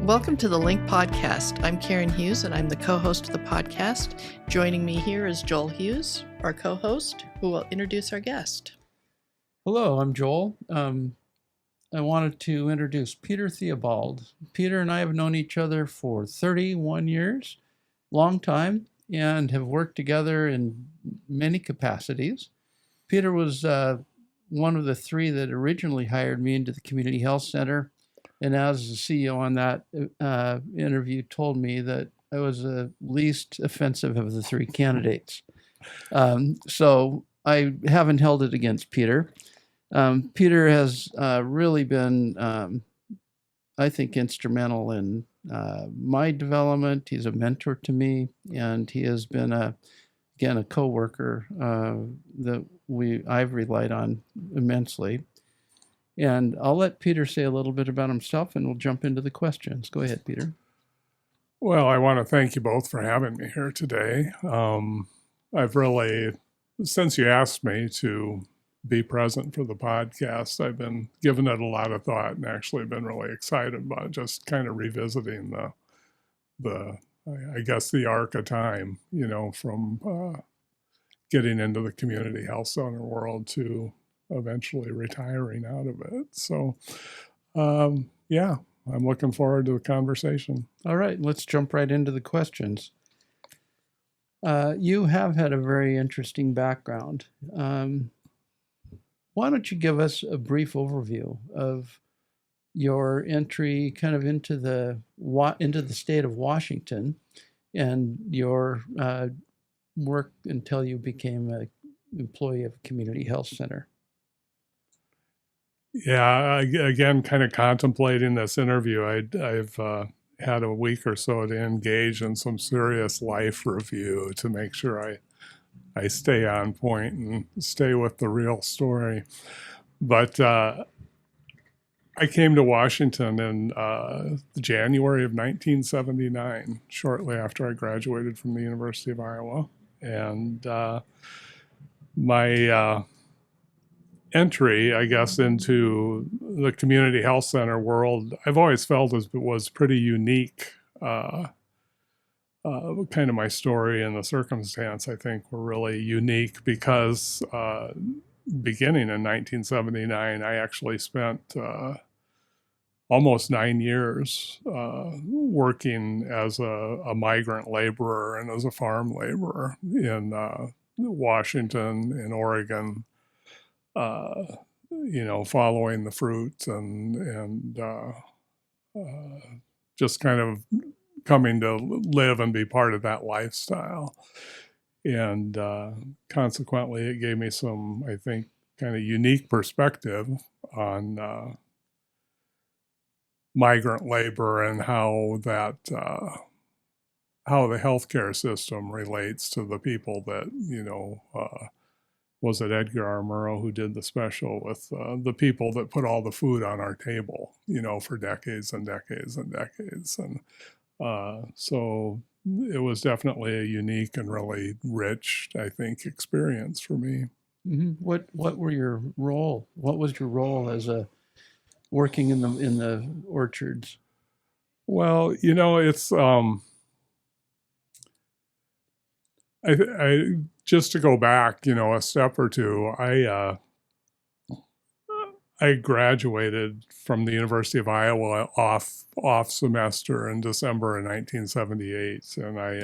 Welcome to the Link Podcast. I'm Karen Hughes, and I'm the co-host of the podcast. Joining me here is Joel Hughes, our co-host, who will introduce our guest. Hello, I'm Joel. I wanted to introduce Peter Theobald. Peter and I have known each other for 31 years, long time, and have worked together in many capacities. Peter was one of the three that originally hired me into the Community Health Center, and as the CEO on that interview told me that I was the least offensive of the three candidates. So I haven't held it against Peter. Peter has really been, I think, instrumental in my development. He's a mentor to me, and he has been, a coworker that I've relied on immensely. And I'll let Peter say a little bit about himself, and we'll jump into the questions. Go ahead, Peter. Well, I want to thank you both for having me here today. I've really, since you asked me to be present for the podcast, I've been giving it a lot of thought and actually been really excited about just kind of revisiting the arc of time, from getting into the community health center world to eventually retiring out of it. So, I'm looking forward to the conversation. All right, let's jump right into the questions. You have had a very interesting background. Why don't you give us a brief overview of your entry kind of into the state of Washington and your work until you became an employee of a community health center? Yeah, again, kind of contemplating this interview, I've had a week or so to engage in some serious life review to make sure I stay on point and stay with the real story. But I came to Washington in January of 1979, shortly after I graduated from the University of Iowa. And my entry, I guess, into the community health center world, I've always felt was pretty unique. Kind of my story and the circumstance, I think, were really unique because beginning in 1979, I actually spent almost 9 years working as a migrant laborer and as a farm laborer in Washington, in Oregon, following the fruits and just kind of coming to live and be part of that lifestyle. And consequently, it gave me some, I think, kind of unique perspective on migrant labor and how the healthcare system relates to the people that, was it Edgar R. Murrow who did the special with the people that put all the food on our table, for decades and decades and decades. And so it was definitely a unique and really rich, I think, experience for me. Mm-hmm. What was your role as working in the orchards? Well, it's I just to go back, a step or two, I graduated from the University of Iowa off semester in December of 1978, and I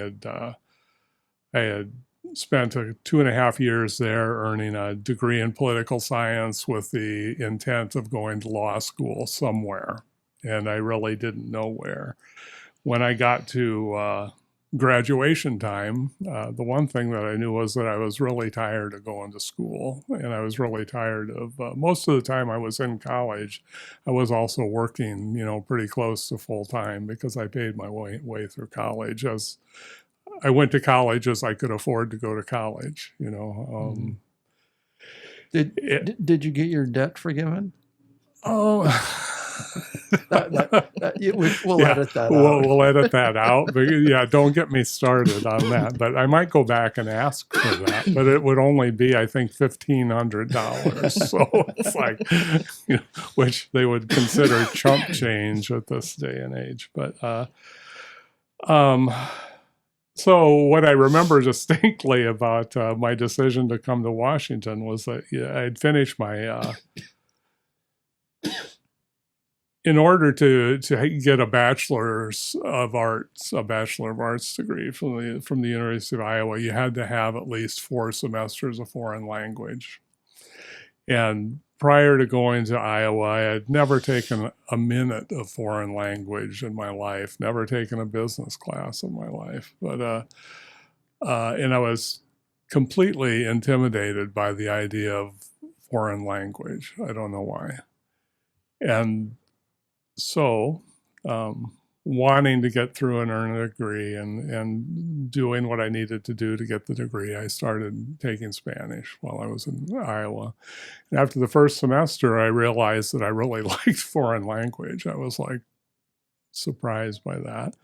had spent 2.5 years there earning a degree in political science with the intent of going to law school somewhere, and I really didn't know where. When I got to graduation time, the one thing that I knew was that I was really tired of going to school, and I was really tired of most of the time I was in college. I was also working, pretty close to full time because I paid my way through college. As I went to college as I could afford to go to college. Did you get your debt forgiven? Oh. We'll Yeah, edit that we'll, out. we'll edit that out. But yeah, don't get me started on that. But I might go back and ask for that. But it would only be, I think, $1,500. So it's like, which they would consider chump change at this day and age. But so what I remember distinctly about my decision to come to Washington was that I'd finished my in order to get a Bachelor of Arts degree from the University of Iowa, you had to have at least 4 semesters of foreign language. And prior to going to Iowa, I had never taken a minute of foreign language in my life, never taken a business class in my life. But and I was completely intimidated by the idea of foreign language. I don't know why. And so, wanting to get through and earn a degree and doing what I needed to do to get the degree, I started taking Spanish while I was in Iowa. And after the first semester, I realized that I really liked foreign language. I was like surprised by that.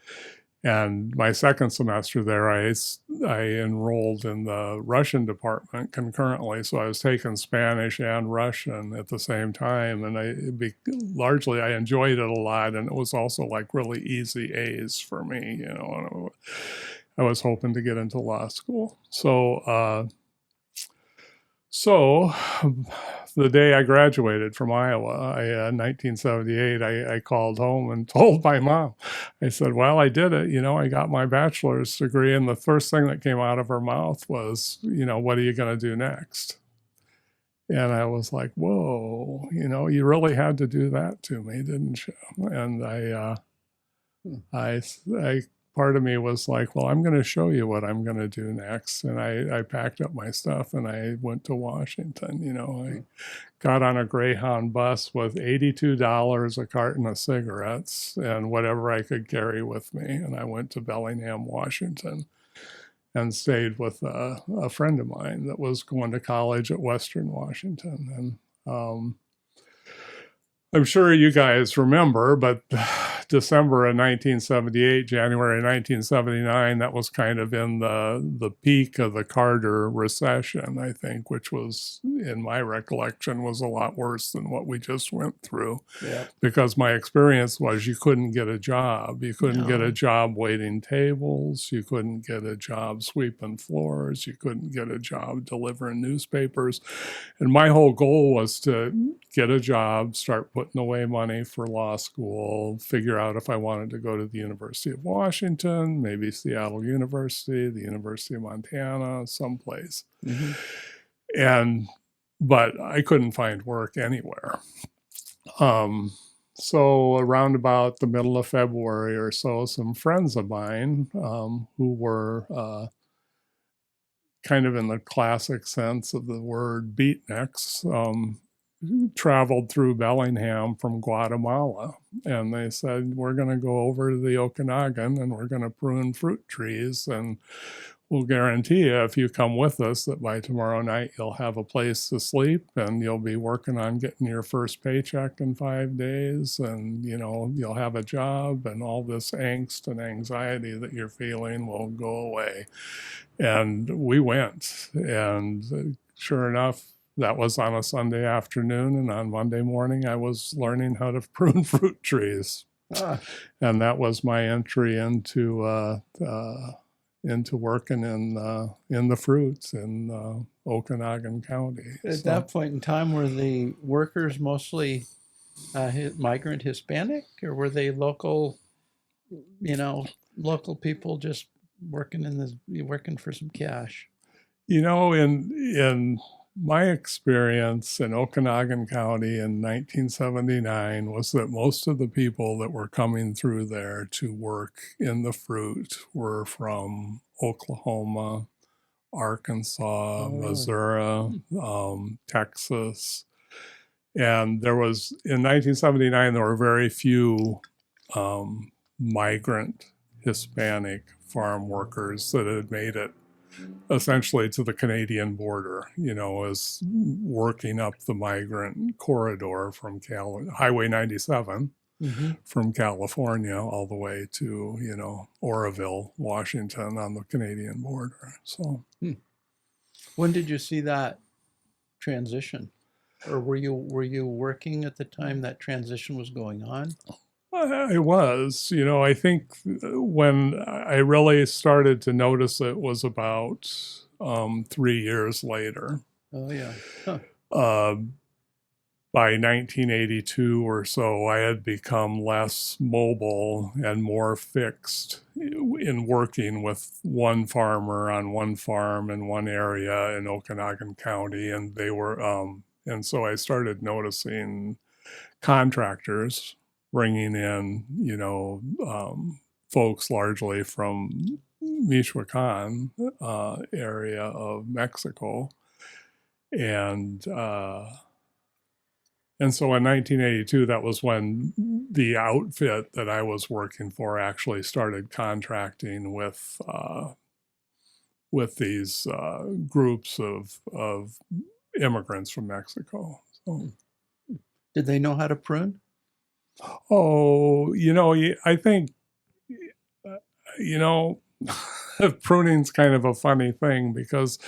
And my second semester there, I enrolled in the Russian department concurrently. So I was taking Spanish and Russian at the same time. And largely I enjoyed it a lot. And it was also like really easy A's for me, and I was hoping to get into law school. So the day I graduated from Iowa, in 1978, I called home and told my mom. I said, well, I did it. I got my bachelor's degree. And the first thing that came out of her mouth was, what are you going to do next? And I was like, whoa, you really had to do that to me, didn't you? And I part of me was like, well, I'm going to show you what I'm going to do next. And I packed up my stuff and I went to Washington. I got on a Greyhound bus with $82, a carton of cigarettes, and whatever I could carry with me. And I went to Bellingham, Washington, and stayed with a friend of mine that was going to college at Western Washington. And I'm sure you guys remember, but December of 1978, January 1979, that was kind of in the peak of the Carter recession, I think, which was, in my recollection, was a lot worse than what we just went through. Yeah. Because my experience was you couldn't get a job. You couldn't get a job waiting tables. You couldn't get a job sweeping floors. You couldn't get a job delivering newspapers. And my whole goal was to get a job, start putting away money for law school, figure out if I wanted to go to the University of Washington, maybe Seattle University, the University of Montana, someplace. Mm-hmm. But I couldn't find work anywhere. So around about the middle of February or so, some friends of mine who were kind of in the classic sense of the word beatniks, traveled through Bellingham from Guatemala, and they said, we're going to go over to the Okanagan and we're going to prune fruit trees, and we'll guarantee you if you come with us that by tomorrow night you'll have a place to sleep and you'll be working on getting your first paycheck in 5 days, and you'll have a job, and all this angst and anxiety that you're feeling will go away. And we went, and sure enough, that was on a Sunday afternoon, and on Monday morning, I was learning how to prune fruit trees. And that was my entry into working in the fruits in Okanagan County. At that point in time, were the workers mostly migrant Hispanic, or were they local people just working for some cash? In my experience in Okanagan County in 1979 was that most of the people that were coming through there to work in the fruit were from Oklahoma, Arkansas, Missouri, Texas. And in 1979, there were very few migrant Hispanic farm workers that had made it essentially to the Canadian border, as working up the migrant corridor from Highway 97 from California all the way to, Oroville, Washington on the Canadian border. So When did you see that transition? Or were you working at the time that transition was going on? I was, I think when I really started to notice it was about 3 years later. Oh, yeah. Huh. By 1982 or so, I had become less mobile and more fixed in working with one farmer on one farm in one area in Okanagan County, and and so I started noticing contractors bringing in, folks largely from Michoacan area of Mexico, and so in 1982, that was when the outfit that I was working for actually started contracting with these groups of immigrants from Mexico. So, did they know how to prune? Oh, I think, pruning's kind of a funny thing because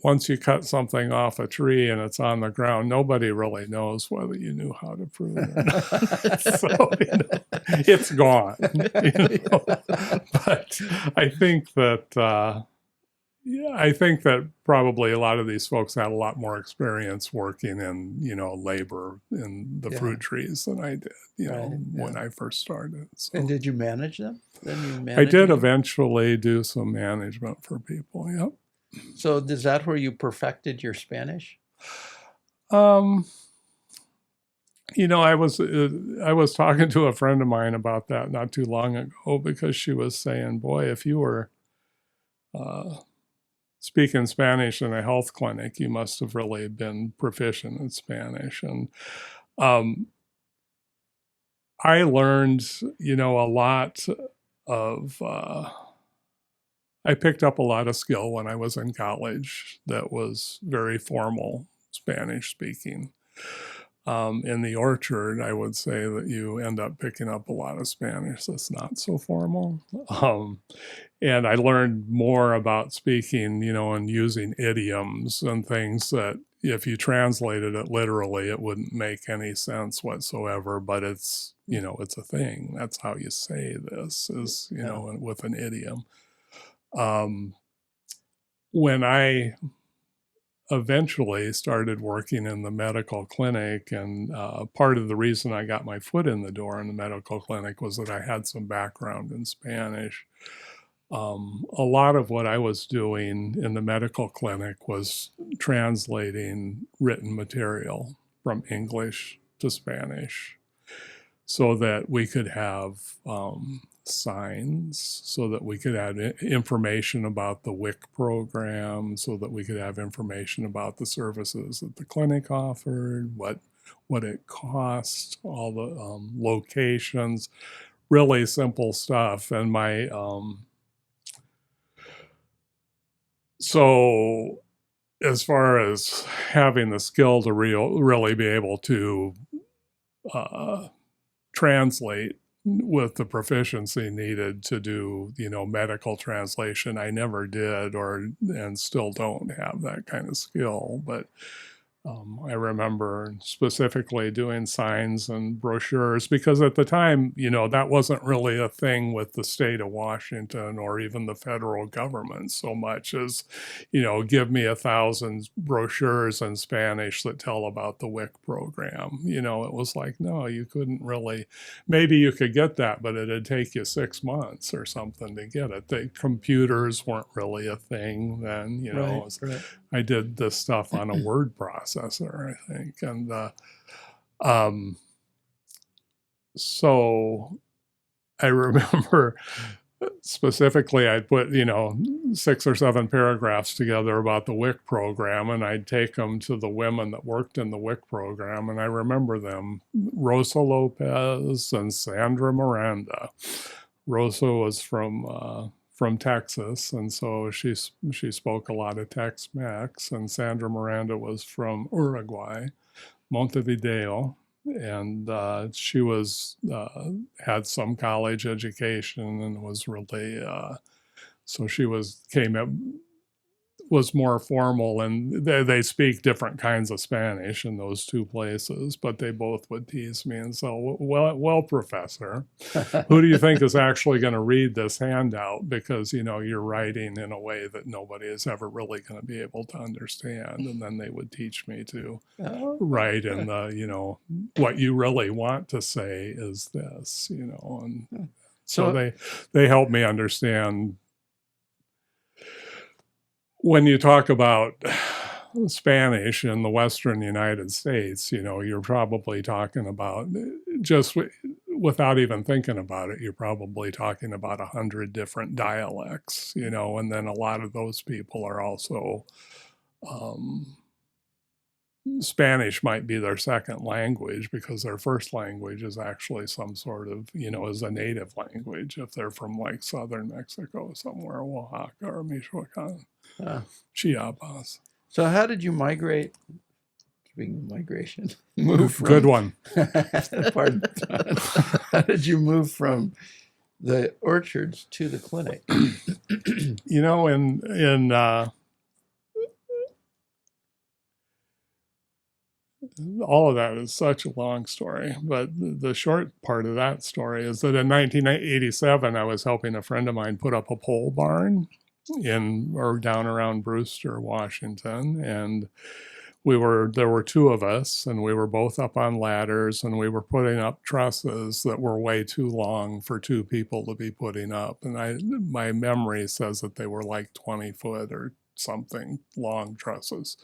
once you cut something off a tree and it's on the ground, nobody really knows whether you knew how to prune or not. So, it's gone. But I think that probably a lot of these folks had a lot more experience working in, labor in the fruit trees than I did, when I first started. So. And did you manage them? I did eventually do some management for people. Yep. So is that where you perfected your Spanish? I was talking to a friend of mine about that not too long ago, because she was saying, boy, if you were speaking Spanish in a health clinic, you must have really been proficient in Spanish. And I learned, a lot of, I picked up a lot of skill when I was in college that was very formal Spanish speaking. In the orchard, I would say that you end up picking up a lot of Spanish that's not so formal. And I learned more about speaking, and using idioms and things that if you translated it literally, it wouldn't make any sense whatsoever, but it's, it's a thing. That's how you say this is, with an idiom. When I eventually started working in the medical clinic, and part of the reason I got my foot in the door in the medical clinic was that I had some background in Spanish. A lot of what I was doing in the medical clinic was translating written material from English to Spanish so that we could have signs, so that we could have information about the WIC program, so that we could have information about the services that the clinic offered, what it cost, all the locations, really simple stuff. And so as far as having the skill to really be able to translate with the proficiency needed to do, medical translation, I never did, and still don't have that kind of skill. But I remember specifically doing signs and brochures because at the time, that wasn't really a thing with the state of Washington or even the federal government so much as, give me 1,000 brochures in Spanish that tell about the WIC program. It was like, no, you couldn't really, maybe you could get that, but it'd take you 6 months or something to get it. The computers weren't really a thing then, Right. I did this stuff on a word processor, I think. And so I remember specifically I put, 6 or 7 paragraphs together about the WIC program, and I'd take them to the women that worked in the WIC program. And I remember them, Rosa Lopez and Sandra Miranda. Rosa was from Texas, and so she spoke a lot of Tex-Mex, and Sandra Miranda was from Uruguay, Montevideo, and she was had some college education and was really so she was more formal, and they speak different kinds of Spanish in those two places, but they both would tease me and say, well, professor, who do you think is actually going to read this handout? Because, you're writing in a way that nobody is ever really going to be able to understand. And then they would teach me to write in the, what you really want to say is this, and so they helped me understand. When you talk about Spanish in the Western United States, you're probably talking about, just without even thinking about it, you're probably talking about 100 different dialects, and then a lot of those people are also, Spanish might be their second language because their first language is actually some sort of, is a native language if they're from like southern Mexico somewhere, Oaxaca or Michoacan. Chiapas. So how did you migrate? Speaking of migration, move from, good one. Pardon. How did you move from the orchards to the clinic? In all of that is such a long story, but the short part of that story is that in 1987, I was helping a friend of mine put up a pole barn down around Brewster, Washington, and there were two of us, and we were both up on ladders, and we were putting up trusses that were way too long for two people to be putting up. And my memory says that they were like 20 foot or something long trusses.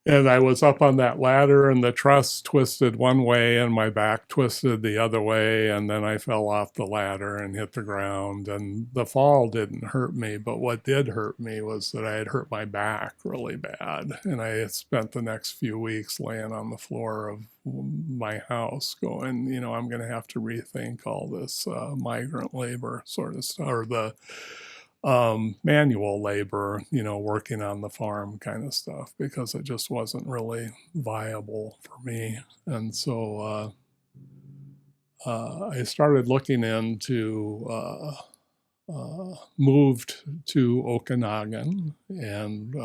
And I was up on that ladder, and the truss twisted one way and my back twisted the other way, and then I fell off the ladder and hit the ground. And the fall didn't hurt me, but what did hurt me was that I had hurt my back really bad. And I had spent the next few weeks laying on the floor of my house going, I'm going to have to rethink all this migrant labor sort of stuff, or the manual labor, working on the farm kind of stuff, because it just wasn't really viable for me. And so I started looking into, moved to Okanagan and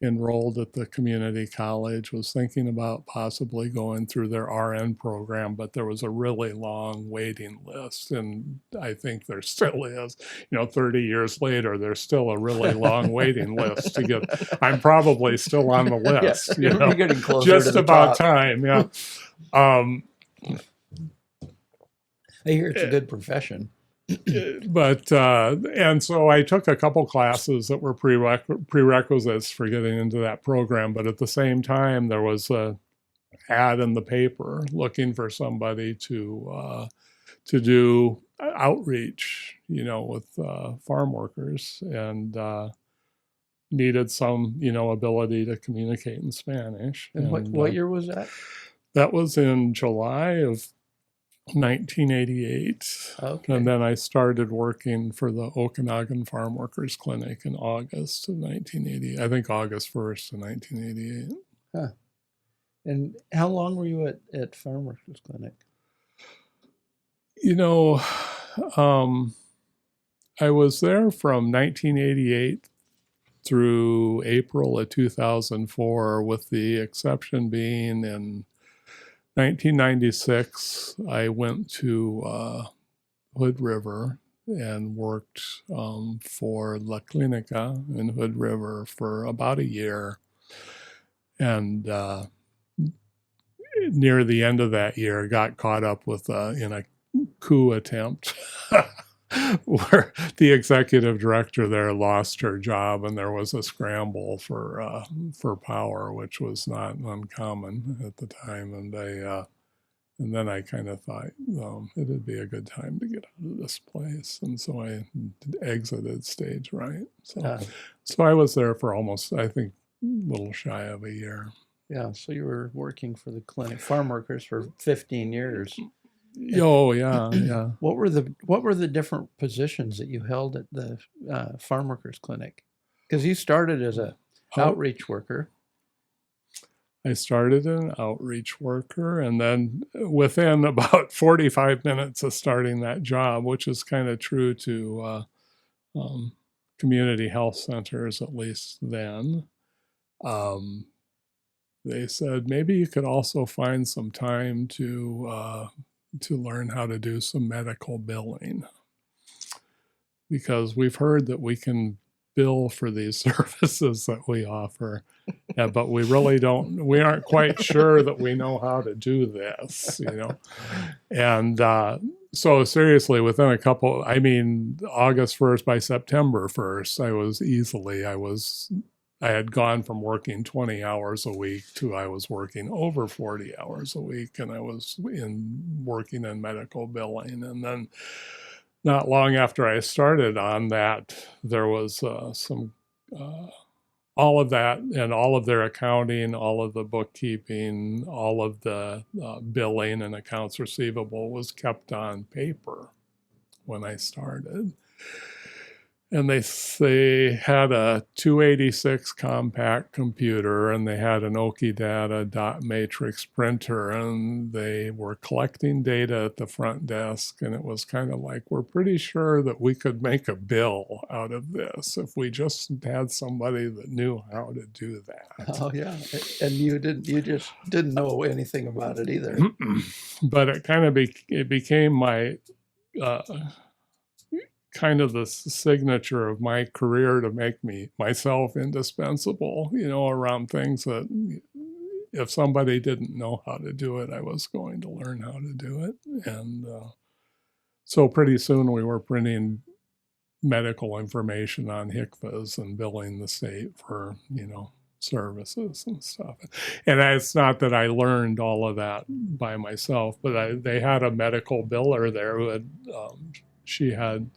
enrolled at the community college, was thinking about possibly going through their RN program, but there was a really long waiting list. And I think there still is, 30 years later, there's still a really long waiting list to get. I'm probably still on the list, You're getting closer just to the about top. time. Yeah. I hear it's a good profession. But and so I took a couple classes that were prerequisites for getting into that program. But at the same time, there was a ad in the paper looking for somebody to do outreach, with farm workers, and needed some, ability to communicate in Spanish. And what year was that? That was in July of 1988. Okay. And then I started working for the Okanagan Farm Workers Clinic in August of 1980. I think August 1st of 1988. Huh. And how long were you at Farm Workers Clinic? I was there from 1988 through April of 2004, with the exception being in 1996, I went to Hood River and worked for La Clinica in Hood River for about a year. And near the end of that year, got caught up with in a coup attempt where the executive director there lost her job, and there was a scramble for power, which was not uncommon at the time. And then I kind of thought, it'd be a good time to get out of this place, and so I exited Stage Right. So I was there for almost, I think, a little shy of a year. Yeah, so you were working for the clinic, farm workers, for 15 years. Oh yeah, yeah. What were the different positions that you held at the farm workers clinic? Because you started as a outreach worker. I started an outreach worker, and then within about 45 minutes of starting that job, which is kind of true to community health centers, at least then, they said maybe you could also find some time to learn how to do some medical billing, because we've heard that we can bill for these services that we offer, but we really we aren't quite sure that we know how to do this, And so seriously, within August 1st, by September 1st, I had gone from working 20 hours a week to I was working over 40 hours a week, and I was working in medical billing. And then not long after I started on that, there was all of that and all of their accounting, all of the bookkeeping, all of the billing and accounts receivable was kept on paper when I started. And they had a 286 compact computer, and they had an Okidata dot matrix printer, and they were collecting data at the front desk. And it was kind of like, we're pretty sure that we could make a bill out of this if we just had somebody that knew how to do that. Oh yeah, and you just didn't know anything about it either. But it kind of it became my kind of the signature of my career to make myself indispensable, around things that if somebody didn't know how to do it, I was going to learn how to do it. And so pretty soon we were printing medical information on HCFAs and billing the state for, services and stuff. And it's not that I learned all of that by myself, but they had a medical biller there who had she had,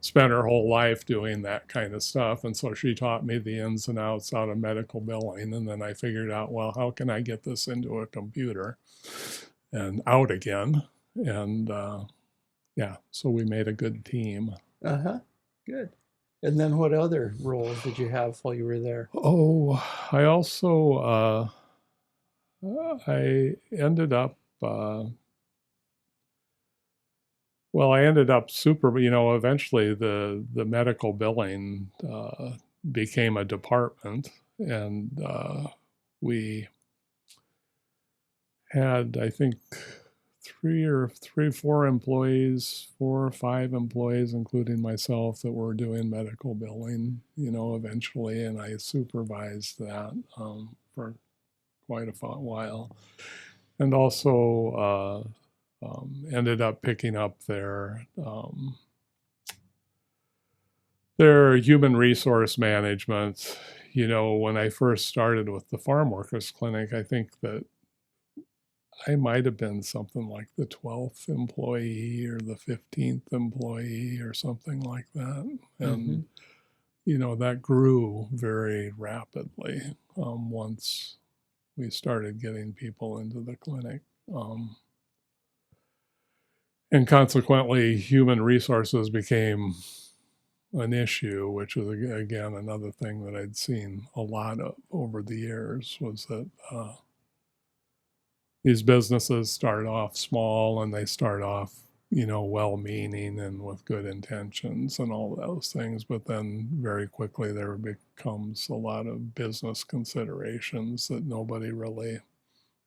spent her whole life doing that kind of stuff. And so she taught me the ins and outs out of medical billing. And then I figured out, well, how can I get this into a computer and out again? And so we made a good team. Good. And then what other roles did you have while you were there? Oh, I also, I ended up eventually the medical billing became a department, and we had, I think, 4 or 5 employees, including myself, that were doing medical billing, eventually, and I supervised that for quite a while. And also ended up picking up their human resource management. When I first started with the farm workers clinic, I think that I might have been something like the 12th employee or the 15th employee or something like that. And, that grew very rapidly once we started getting people into the clinic. And consequently, human resources became an issue, which was, again, another thing that I'd seen a lot of over the years, was that these businesses start off small, and they start off, well-meaning and with good intentions and all those things. But then very quickly there becomes a lot of business considerations that nobody really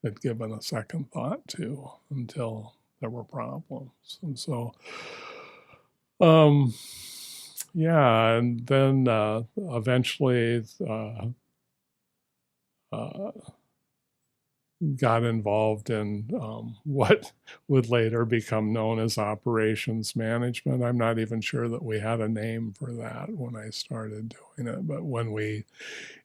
had given a second thought to until there were problems. And so, and then eventually got involved in what would later become known as operations management. I'm not even sure that we had a name for that when I started doing it, but when we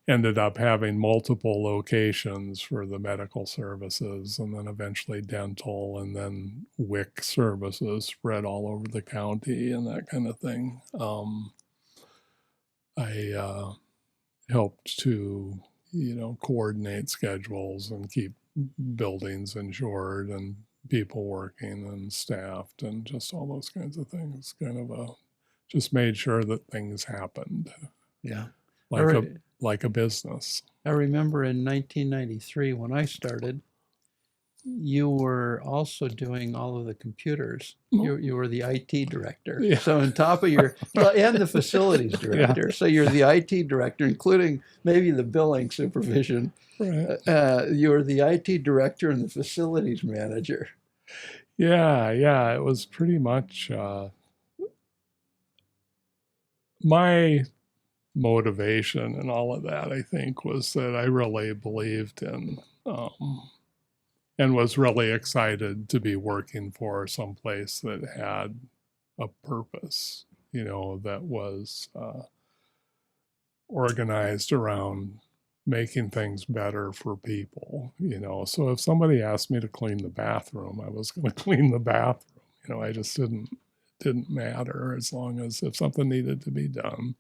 ended up having multiple locations for the medical services, and then eventually dental, and then WIC services spread all over the county and that kind of thing, I helped to, coordinate schedules and keep buildings insured and people working and staffed and just all those kinds of things. Kind of just made sure that things happened. Yeah. Like like a business. I remember in 1993 when I started, you were also doing all of the computers. You were the IT director. Yeah. So on top of your, and the facilities director. So you're the IT director, including maybe the billing supervision. Right. You were the IT director and the facilities manager. Yeah, it was pretty much my motivation and all of that, I think, was that I really believed in and was really excited to be working for someplace that had a purpose, that was organized around making things better for people, So if somebody asked me to clean the bathroom, I was going to clean the bathroom. I just didn't matter as long as if something needed to be done.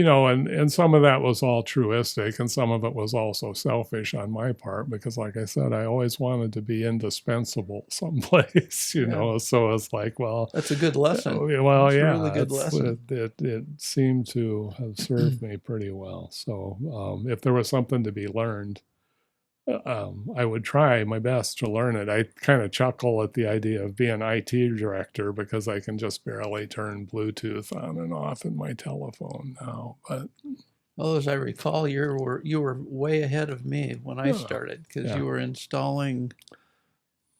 And some of that was altruistic and some of it was also selfish on my part because, like I said, I always wanted to be indispensable someplace, so it's like, well. That's a good lesson. Well, that's yeah. A really good lesson. It seemed to have served me pretty well. So if there was something to be learned, I would try my best to learn it. I kind of chuckle at the idea of being IT director because I can just barely turn Bluetooth on and off in my telephone now. But well, as I recall, you were way ahead of me when I started because you were installing.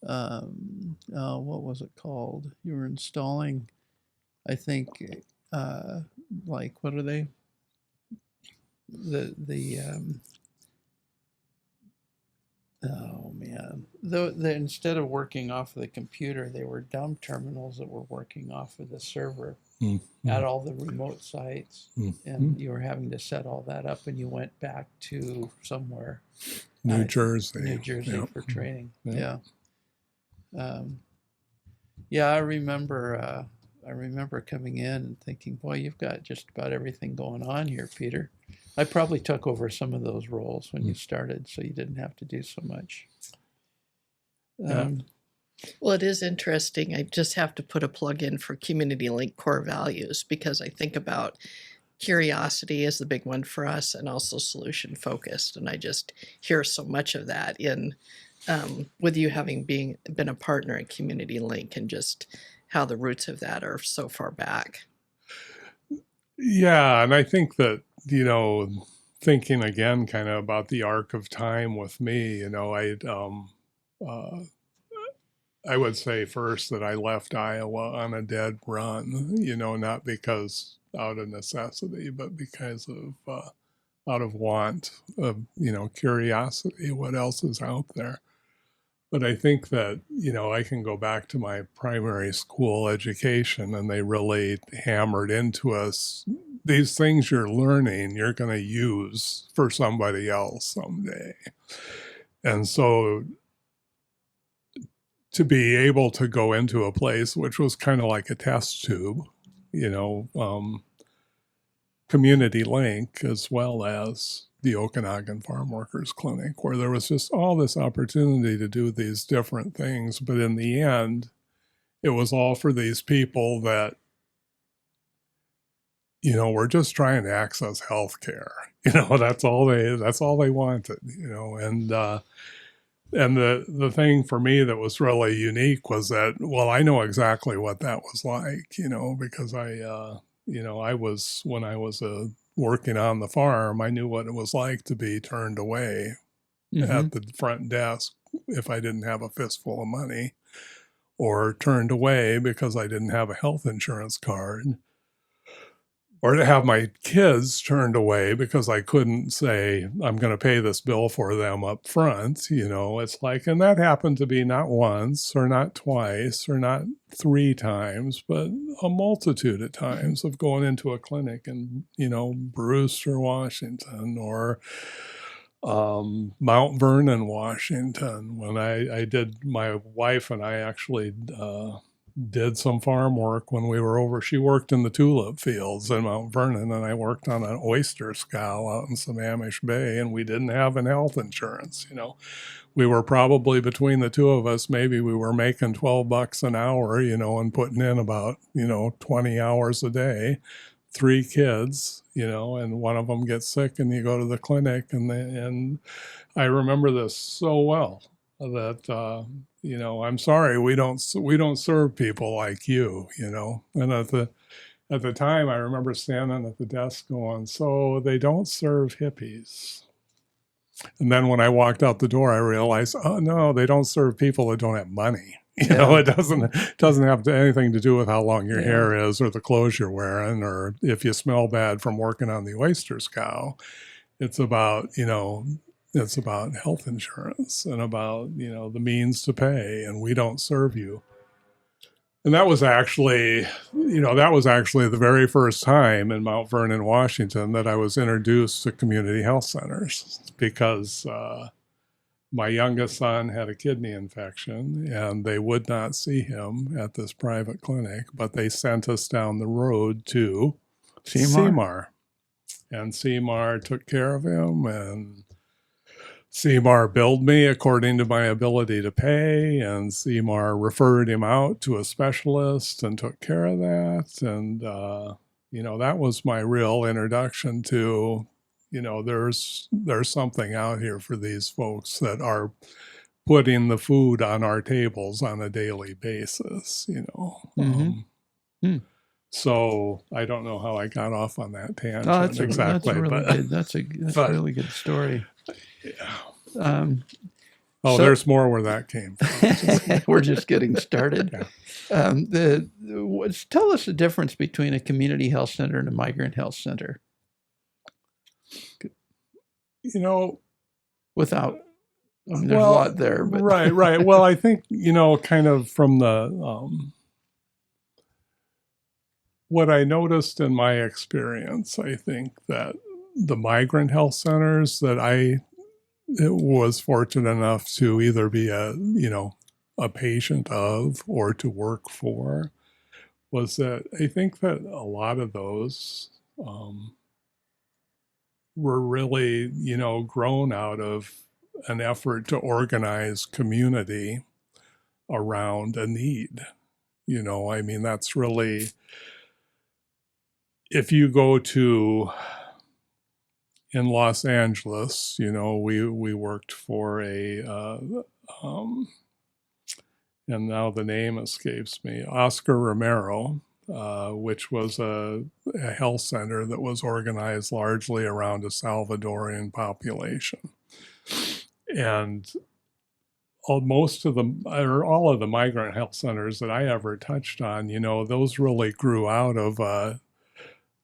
What was it called? You were installing, I think, like what are they? Oh man! Instead of working off of the computer, they were dumb terminals that were working off of the server at all the remote sites, and you were having to set all that up. And you went back to somewhere, New Jersey for training. Yeah. I remember. I remember coming in and thinking, "Boy, you've got just about everything going on here, Peter." I probably took over some of those roles when you started, so you didn't have to do so much. Well, it is interesting. I just have to put a plug in for Community Link core values because I think about curiosity is the big one for us and also solution focused. And I just hear so much of that in with you having been a partner at Community Link and just how the roots of that are so far back. Yeah, and I think that, thinking again kind of about the arc of time with me, I would say first that I left Iowa on a dead run, not because out of necessity, but because of out of want of, curiosity, what else is out there. But I think that, I can go back to my primary school education and they really hammered into us, these things you're learning, you're going to use for somebody else someday. And so to be able to go into a place which was kind of like a test tube, Community Link, as well as the Okanagan Farm Workers Clinic, where there was just all this opportunity to do these different things. But in the end, it was all for these people that, were just trying to access health care. That's all they wanted, and the thing for me that was really unique was that, well, I know exactly what that was like, because I was, when I was working on the farm, I knew what it was like to be turned away at the front desk if I didn't have a fistful of money, or turned away because I didn't have a health insurance card, or to have my kids turned away because I couldn't say, I'm going to pay this bill for them up front. It's like, and that happened to be not once or not twice or not 3 times, but a multitude of times of going into a clinic in, Brewster, Washington, or Mount Vernon, Washington. When I did, my wife and I actually did some farm work when we were over. She worked in the tulip fields in Mount Vernon, and I worked on an oyster scow out in Sammamish Bay, and we didn't have an health insurance. We were probably, between the two of us, maybe we were making $12 an hour, and putting in about, 20 hours a day. 3 kids, and one of them gets sick, and you go to the clinic, and I remember this so well that I'm sorry, we don't serve people like you, and at the time I remember standing at the desk going, so they don't serve hippies. And then when I walked out the door, I realized, oh no, they don't serve people that don't have money. It doesn't have anything to do with how long your hair is or the clothes you're wearing or if you smell bad from working on the oyster scow. It's about, it's about health insurance and about, the means to pay, and we don't serve you. And that was actually the very first time in Mount Vernon, Washington, that I was introduced to community health centers because my youngest son had a kidney infection and they would not see him at this private clinic, but they sent us down the road to CMAR. And CMAR took care of him, and CMAR billed me according to my ability to pay, and CMAR referred him out to a specialist and took care of that. And, that was my real introduction to, there's something out here for these folks that are putting the food on our tables on a daily basis, So I don't know how I got off on that tangent exactly. That's a really good story. Yeah. There's more where that came from. We're just getting started. Yeah. Tell us the difference between a community health center and a migrant health center. Without, there's a lot there. But. Right. Well, I think, kind of from the, what I noticed in my experience, I think that the migrant health centers that I was fortunate enough to either be a patient of or to work for, was that I think that a lot of those were really, grown out of an effort to organize community around a need. That's really, if you go to, in Los Angeles, we worked for and now the name escapes me, Oscar Romero, which was a health center that was organized largely around a Salvadorian population. And most of all of the migrant health centers that I ever touched on, those really grew out of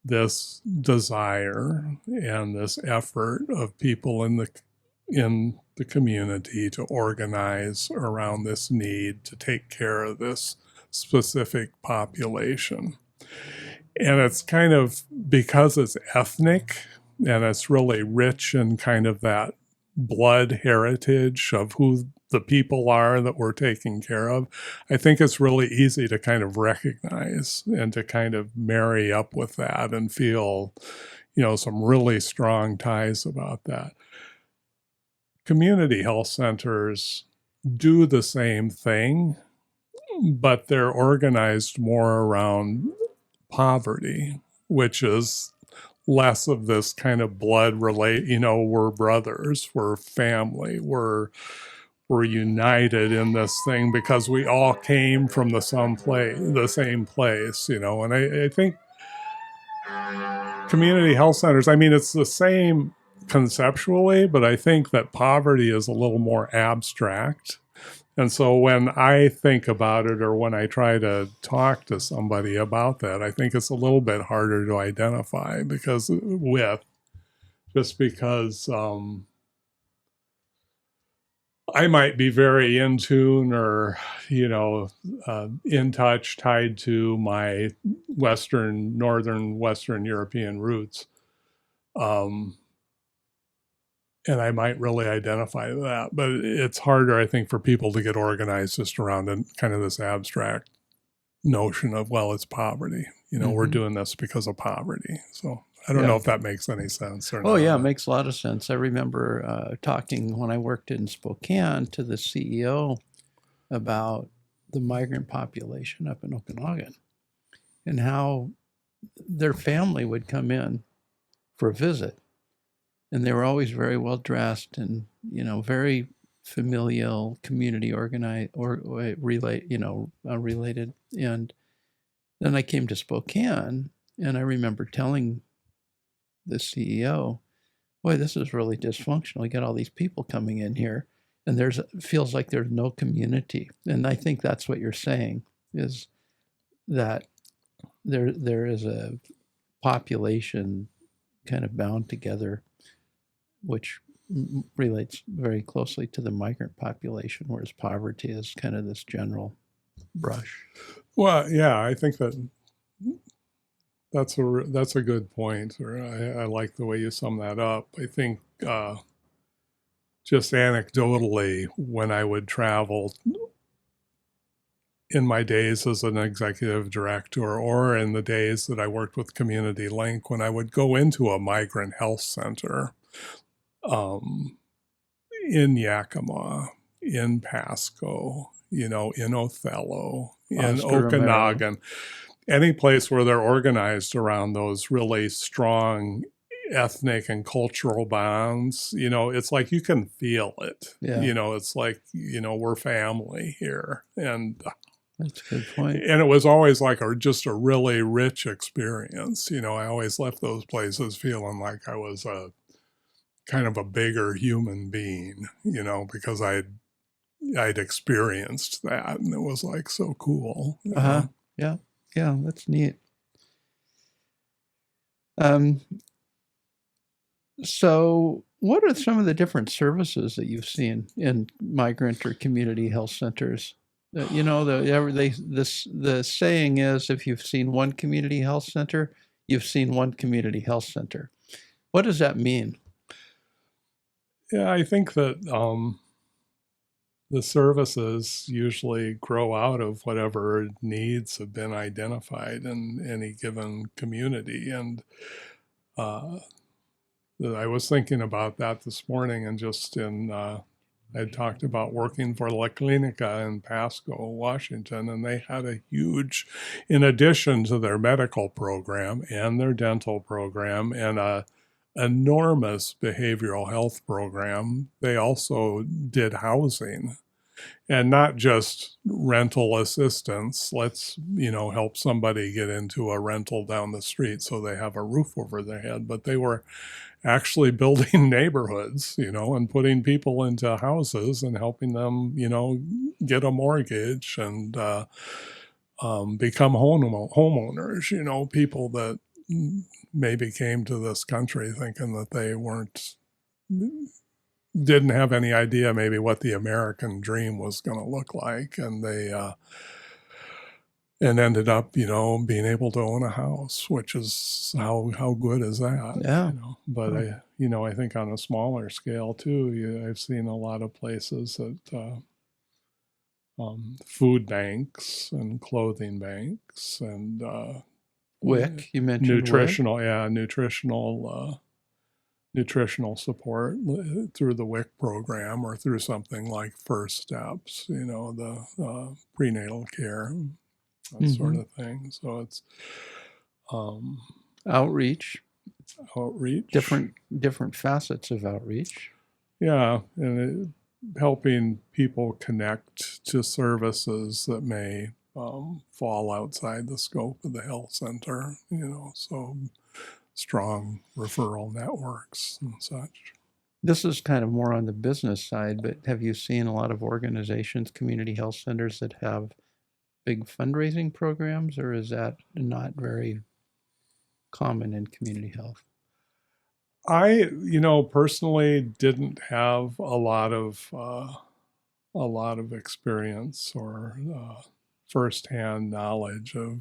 this desire and this effort of people in the community to organize around this need to take care of this specific population. And it's kind of, because it's ethnic and it's really rich in kind of that blood heritage of who the people are that we're taking care of, I think it's really easy to kind of recognize and to kind of marry up with that and feel, some really strong ties about that. Community health centers do the same thing, but they're organized more around poverty, which is less of this kind of blood we're brothers, we're family, we're united in this thing because we all came from the same place, and I think community health centers, it's the same conceptually, but I think that poverty is a little more abstract. And so when I think about it, or when I try to talk to somebody about that, I think it's a little bit harder to identify because I might be very in tune or, in touch, tied to my northern Western European roots. And I might really identify that, but it's harder, I think, for people to get organized just around kind of this abstract notion of, well, it's poverty. We're doing this because of poverty. So I don't know if that makes any sense or not. Oh, yeah, it makes a lot of sense. I remember talking when I worked in Spokane to the CEO about the migrant population up in Okanagan and how their family would come in for a visit, and they were always very well dressed and, very familial, community organized or related. And then I came to Spokane, and I remember telling the CEO, boy, this is really dysfunctional. We got all these people coming in here, and feels like there's no community. And I think that's what you're saying, is that there is a population kind of bound together, which relates very closely to the migrant population, whereas poverty is kind of this general brush. Well, yeah, I think that's a good point. Or I like the way you sum that up. I think just anecdotally, when I would travel in my days as an executive director, or in the days that I worked with Community Link, when I would go into a migrant health center in Yakima, in Pasco, in Othello, in Okanagan, any place where they're organized around those really strong ethnic and cultural bonds, it's like you can feel it. Yeah. It's like, we're family here. And that's a good point. And it was always like just a really rich experience. I always left those places feeling like I was a kind of a bigger human being, because I'd experienced that, and it was like so cool. Yeah, that's neat. So what are some of the different services that you've seen in migrant or community health centers? The saying is, if you've seen one community health center, you've seen one community health center. What does that mean? Yeah, I think that the services usually grow out of whatever needs have been identified in any given community. And I was thinking about that this morning, and just I talked about working for La Clinica in Pasco, Washington, and they had a huge, in addition to their medical program and their dental program and a enormous behavioral health program, they also did housing. And not just rental assistance. Let's, help somebody get into a rental down the street so they have a roof over their head. But they were actually building neighborhoods, and putting people into houses and helping them, get a mortgage and become homeowners, people that maybe came to this country thinking that they didn't have any idea maybe what the American dream was going to look like. And they ended up, being able to own a house, which is how good is that? Yeah. But I think on a smaller scale too, I've seen a lot of places that food banks and clothing banks and WIC, you mentioned nutritional, WIC. Nutritional support through the WIC program or through something like First Steps, the prenatal care, that sort of thing. So it's outreach, different facets of outreach. Yeah, and helping people connect to services that may fall outside the scope of the health center, so strong referral networks and such. This is kind of more on the business side, but have you seen a lot of organizations, community health centers, that have big fundraising programs, or is that not very common in community health? I, personally didn't have a lot of experience or firsthand knowledge of,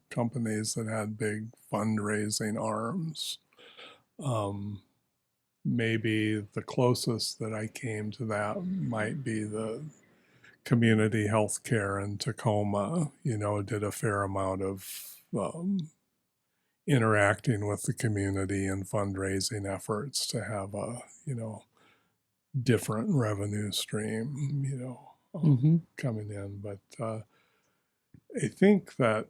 companies that had big fundraising arms. Maybe the closest that I came to that might be the community health care in Tacoma, did a fair amount of interacting with the community and fundraising efforts to have a, different revenue stream, coming in. But I think that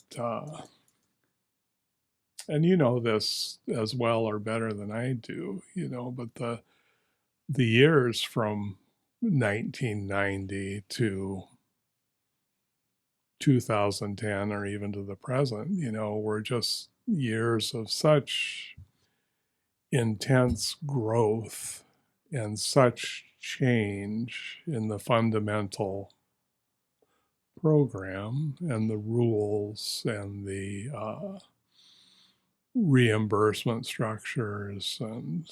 and you know this as well or better than I do, but the years from 1990 to 2010 or even to the present, were just years of such intense growth and such change in the fundamental program and the rules and the reimbursement structures and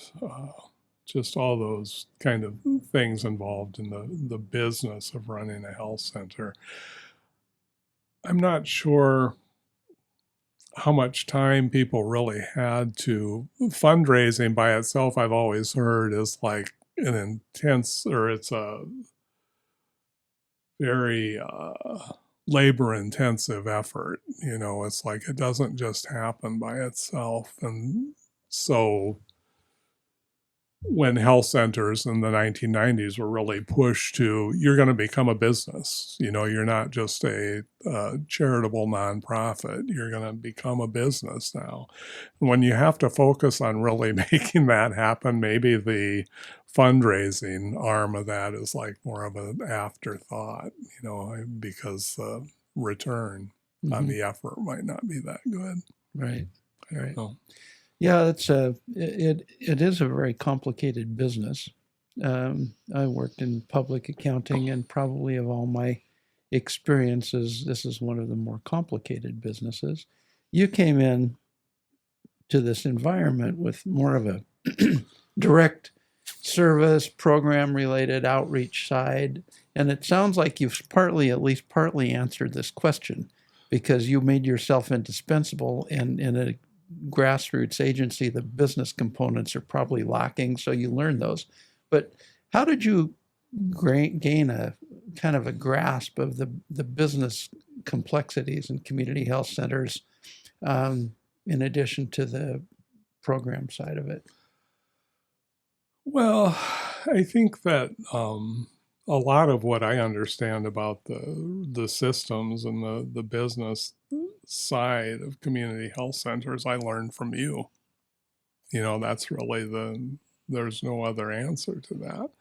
just all those kind of things involved in the business of running a health center. I'm not sure how much time people really had to fundraising by itself. I've always heard is like an intense, or it's a very labor intensive effort. It's like it doesn't just happen by itself. And so when health centers in the 1990s were really pushed to, you're going to become a business. You're not just a charitable nonprofit. You're going to become a business now. And when you have to focus on really making that happen, maybe the fundraising arm of that is like more of an afterthought, because the return on the effort might not be that good. Right. I don't know. Yeah, it is a very complicated business. I worked in public accounting, and probably of all my experiences, this is one of the more complicated businesses. You came in to this environment with more of a direct service, program-related outreach side, and it sounds like you've at least partly answered this question, because you made yourself indispensable in a grassroots agency. The business components are probably lacking, so you learn those. But how did you gain a kind of a grasp of the business complexities in community health centers, in addition to the program side of it? Well, I think that a lot of what I understand about the systems and the business side of community health centers, I learned from you. That's really there's no other answer to that.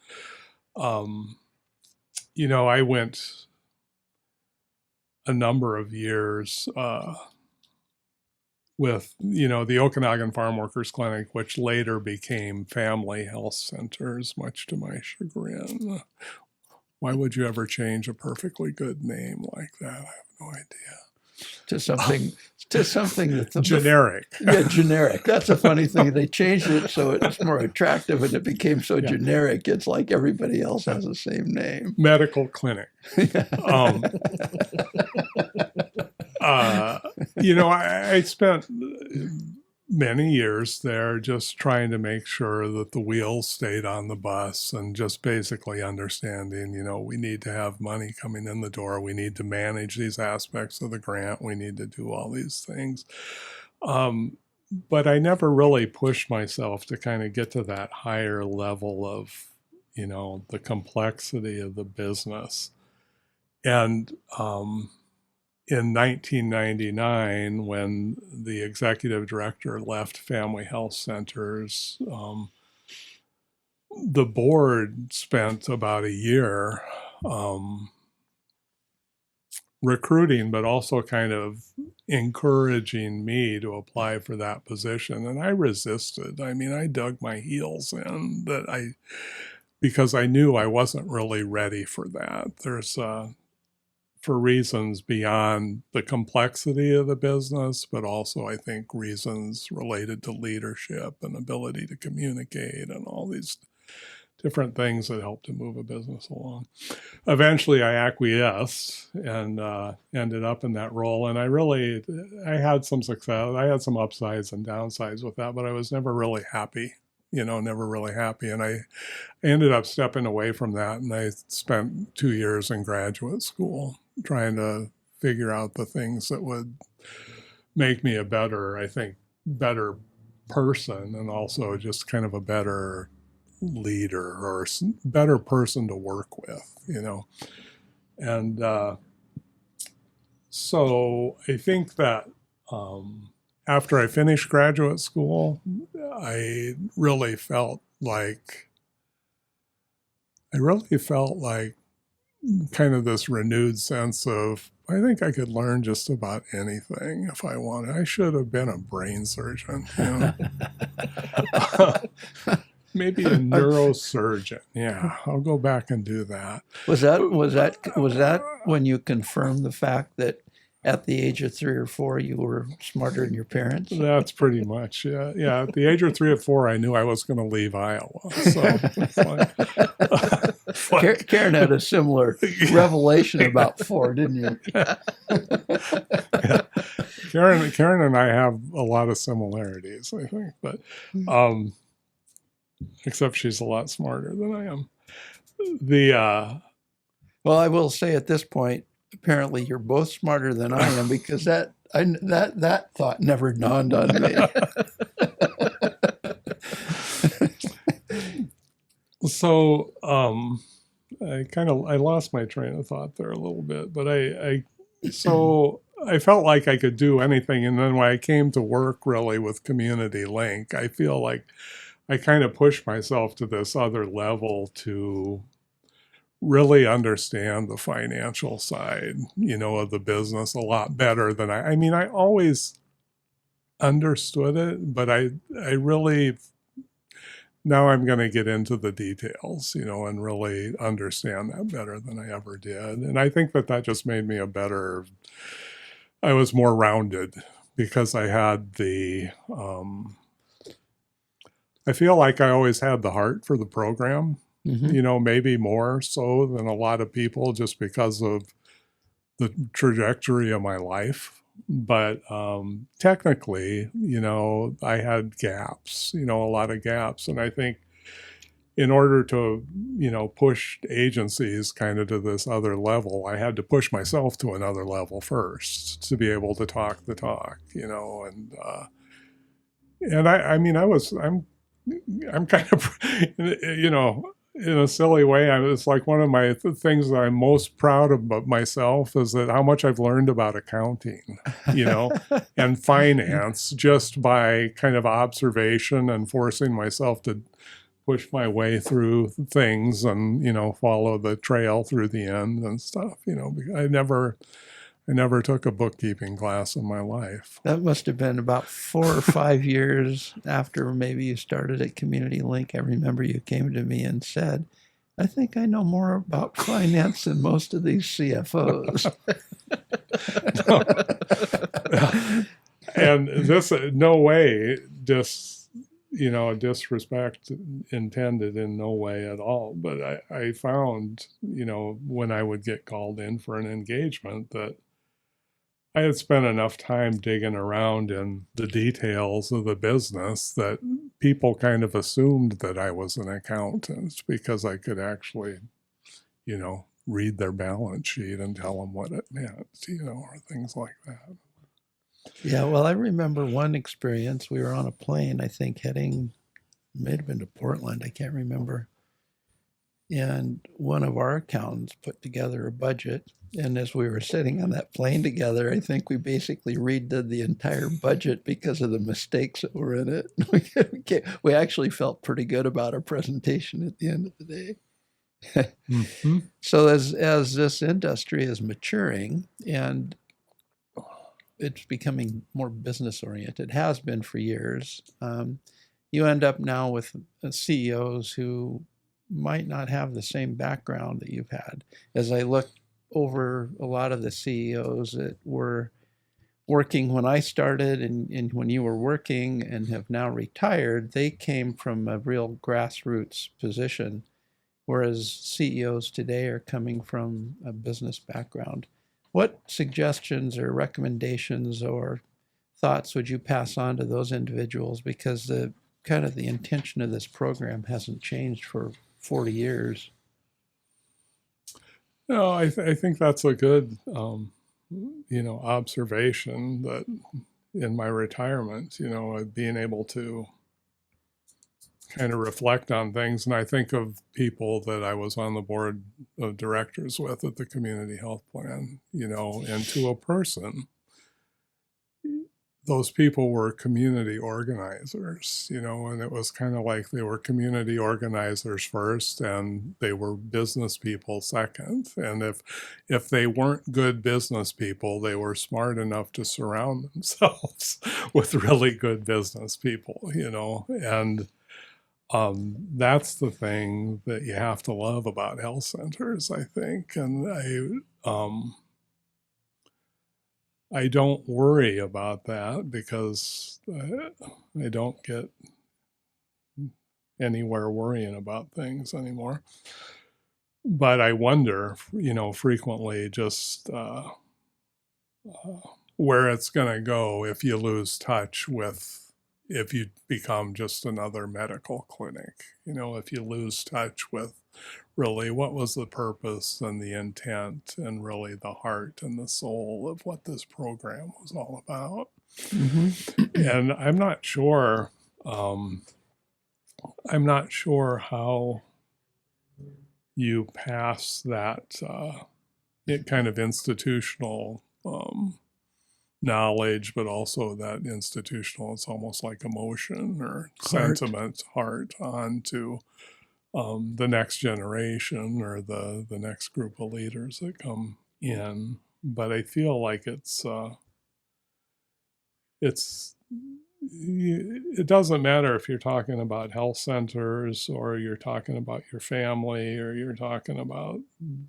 I went a number of years with, the Okanagan Farm Workers Clinic, which later became Family Health Centers, much to my chagrin. Why would you ever change a perfectly good name like that? I have no idea. To something that's generic. Yeah, generic. That's a funny thing. They changed it so it's more attractive, and it became so generic. It's like everybody else has the same name. Medical clinic. I spent many years there just trying to make sure that the wheels stayed on the bus, and just basically understanding, we need to have money coming in the door. We need to manage these aspects of the grant. We need to do all these things. But I never really pushed myself to kind of get to that higher level of, the complexity of the business. And in 1999, when the executive director left Family Health Centers, the board spent about a year recruiting, but also kind of encouraging me to apply for that position. And I resisted. I mean, I dug my heels in because I knew I wasn't really ready for that. There's for reasons beyond the complexity of the business, but also I think reasons related to leadership and ability to communicate and all these different things that help to move a business along. Eventually I acquiesced and ended up in that role. And I had some success. I had some upsides and downsides with that, but I was never really happy. Never really happy. And I ended up stepping away from that, and I spent 2 years in graduate school trying to figure out the things that would make me a better person, and also just kind of a better leader or better person to work with, And so I think that after I finished graduate school, I really felt like kind of this renewed sense of, I think I could learn just about anything if I wanted. I should have been a brain surgeon, you know. Maybe a neurosurgeon. Yeah, I'll go back and do that. Was that when you confirmed the fact that at the age of 3 or 4 you were smarter than your parents? That's pretty much, yeah. Yeah, at the age of 3 or 4, I knew I was going to leave Iowa. So it's like, Karen had a similar revelation about 4, didn't you? yeah. Karen and I have a lot of similarities, I think, but except she's a lot smarter than I am. Well, I will say at this point, apparently you're both smarter than I am, because that thought never dawned on me. So I lost my train of thought there a little bit, but I felt like I could do anything. And then when I came to work really with Community Link, I feel like I kind of pushed myself to this other level to really understand the financial side, you know, of the business a lot better than I mean, I always understood it, but I really, now I'm going to get into the details, you know, and really understand that better than I ever did. And I think that just made me I was more rounded because I had I feel like I always had the heart for the program, you know, maybe more so than a lot of people just because of the trajectory of my life. But technically, you know, I had gaps, you know, a lot of gaps. And I think in order to, you know, push agencies kind of to this other level, I had to push myself to another level first to be able to talk the talk, you know, and I mean, I'm kind of, you know, in a silly way, it's like one of my things that I'm most proud of about myself is that how much I've learned about accounting, you know, and finance just by kind of observation and forcing myself to push my way through things and, you know, follow the trail through the end and stuff, you know. I never took a bookkeeping class in my life. That must have been about 4 or 5 years after maybe you started at Community Link. I remember you came to me and said, I think I know more about finance than most of these CFOs. And this, no way, you know, disrespect intended in no way at all. But I found, you know, when I would get called in for an engagement that I had spent enough time digging around in the details of the business that people kind of assumed that I was an accountant because I could actually, you know, read their balance sheet and tell them what it meant, you know, or things like that. Yeah, well, I remember one experience. We were on a plane, I think, heading, may have been to Portland, I can't remember. And one of our accountants put together a budget. And as we were sitting on that plane together, I think we basically redid the entire budget because of the mistakes that were in it. We actually felt pretty good about our presentation at the end of the day. Mm-hmm. So as this industry is maturing and it's becoming more business oriented, has been for years, you end up now with CEOs who might not have the same background that you've had. As I look over a lot of the CEOs that were working when I started and when you were working and have now retired, they came from a real grassroots position, whereas CEOs today are coming from a business background. What suggestions or recommendations or thoughts would you pass on to those individuals? Because the kind of the intention of this program hasn't changed for 40 years. No, I think that's a good, you know, observation that in my retirement, you know, being able to kind of reflect on things. And I think of people that I was on the board of directors with at the community health plan, you know, and to a person, those people were community organizers, and it was kind of like they were community organizers first and they were business people second. And if they weren't good business people, they were smart enough to surround themselves with really good business people, and that's the thing that you have to love about health centers, I think. And I don't worry about that because I don't get anywhere worrying about things anymore. But I wonder, frequently just where it's going to go if you lose touch with, if you become just another medical clinic, if you lose touch with really what was the purpose and the intent and really the heart and the soul of what this program was all about. Mm-hmm. And I'm not sure how you pass that kind of institutional knowledge, but also that institutional, it's almost like emotion or sentiment, heart onto the next generation or the next group of leaders that come in. But I feel like it doesn't matter if you're talking about health centers or you're talking about your family or you're talking about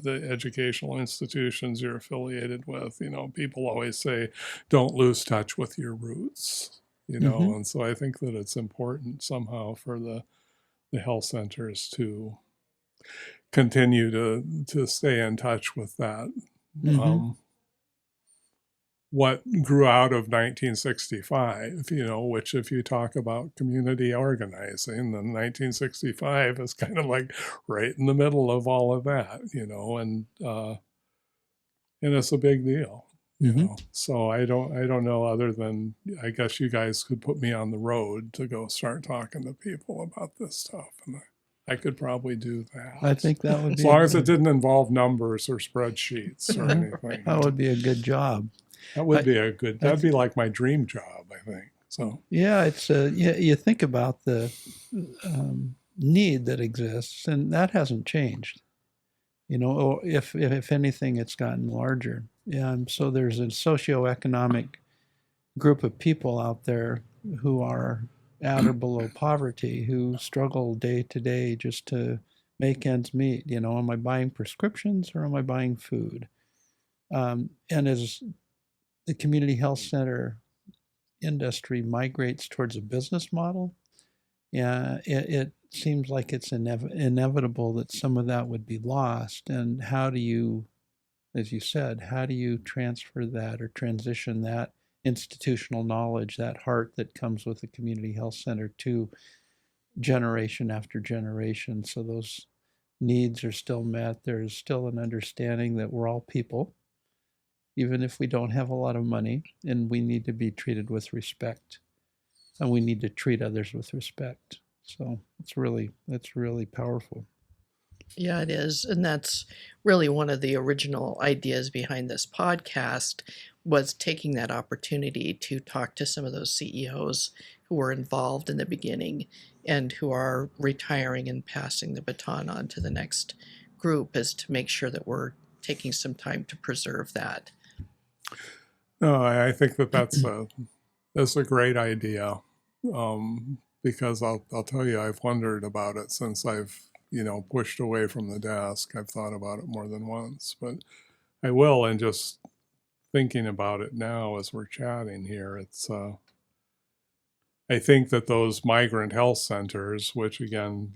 the educational institutions you're affiliated with. People always say, don't lose touch with your roots, Mm-hmm. and so I think that it's important somehow for the health centers to continue to stay in touch with that. Mm-hmm. What grew out of 1965, which if you talk about community organizing, then 1965 is kind of like right in the middle of all of that, and it's a big deal, Mm-hmm. So I don't know, other than I guess you guys could put me on the road to go start talking to people about this stuff, and I could probably do that. I think that would as be long as it didn't involve numbers or spreadsheets or anything. that would be a good job. That would be that'd be like my dream job, I think. So yeah, it's you think about the need that exists, and that hasn't changed. Or if anything, it's gotten larger. So there's a socioeconomic group of people out there who are at or below poverty, who struggle day to day just to make ends meet. Am I buying prescriptions or am I buying food? And as the community health center industry migrates towards a business model, it seems like it's inevitable that some of that would be lost. And how do you, as you said, how do you transfer that or transition that institutional knowledge, that heart that comes with the community health center to generation after generation, so those needs are still met? There's still an understanding that we're all people, even if we don't have a lot of money, and we need to be treated with respect, and we need to treat others with respect. So that's really powerful. Yeah, it is. And that's really one of the original ideas behind this podcast, was taking that opportunity to talk to some of those CEOs who were involved in the beginning and who are retiring and passing the baton on to the next group, is to make sure that we're taking some time to preserve that. No, I think that's a great idea, because I'll tell you, I've wondered about it since I've pushed away from the desk. I've thought about it more than once, but I will. And just thinking about it now as we're chatting here, it's I think that those migrant health centers, which again,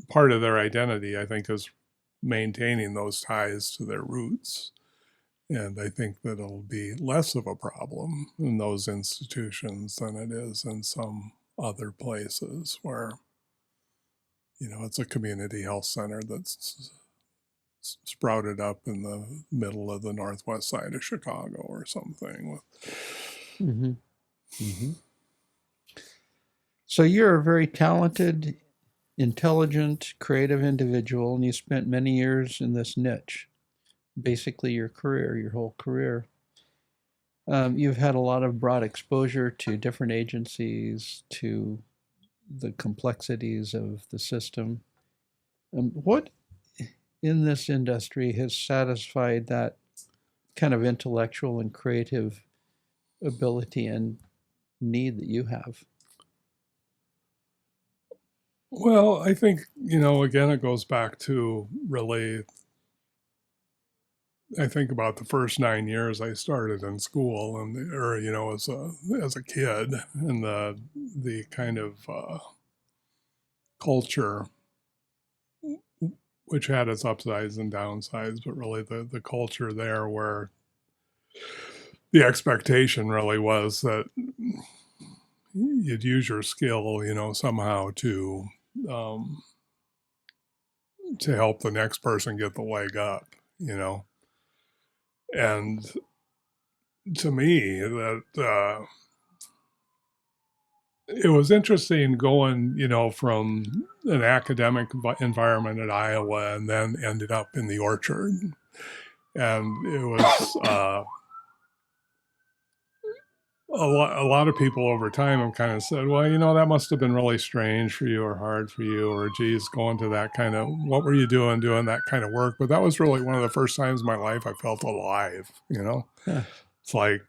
part of their identity, I think, is maintaining those ties to their roots. And I think that it'll be less of a problem in those institutions than it is in some other places where, it's a community health center that's sprouted up in the middle of the northwest side of Chicago or something. Mm-hmm. Mm-hmm. So you're a very talented, intelligent, creative individual, and you spent many years in this niche, basically your whole career. You've had a lot of broad exposure to different agencies, to the complexities of the system. What in this industry has satisfied that kind of intellectual and creative ability and need that you have? Well, I think, again, it goes back to really, I think about the first 9 years I started in school as a kid, and the kind of culture, which had its upsides and downsides, but really the culture there where the expectation really was that you'd use your skill, somehow to help the next person get the leg up, and to me that it was interesting going, from an academic environment at Iowa and then ended up in the orchard. And it was a lot of people over time have kind of said, well, that must have been really strange for you or hard for you, or geez, going to that kind of, what were you doing that kind of work? But that was really one of the first times in my life I felt alive, Yeah. It's like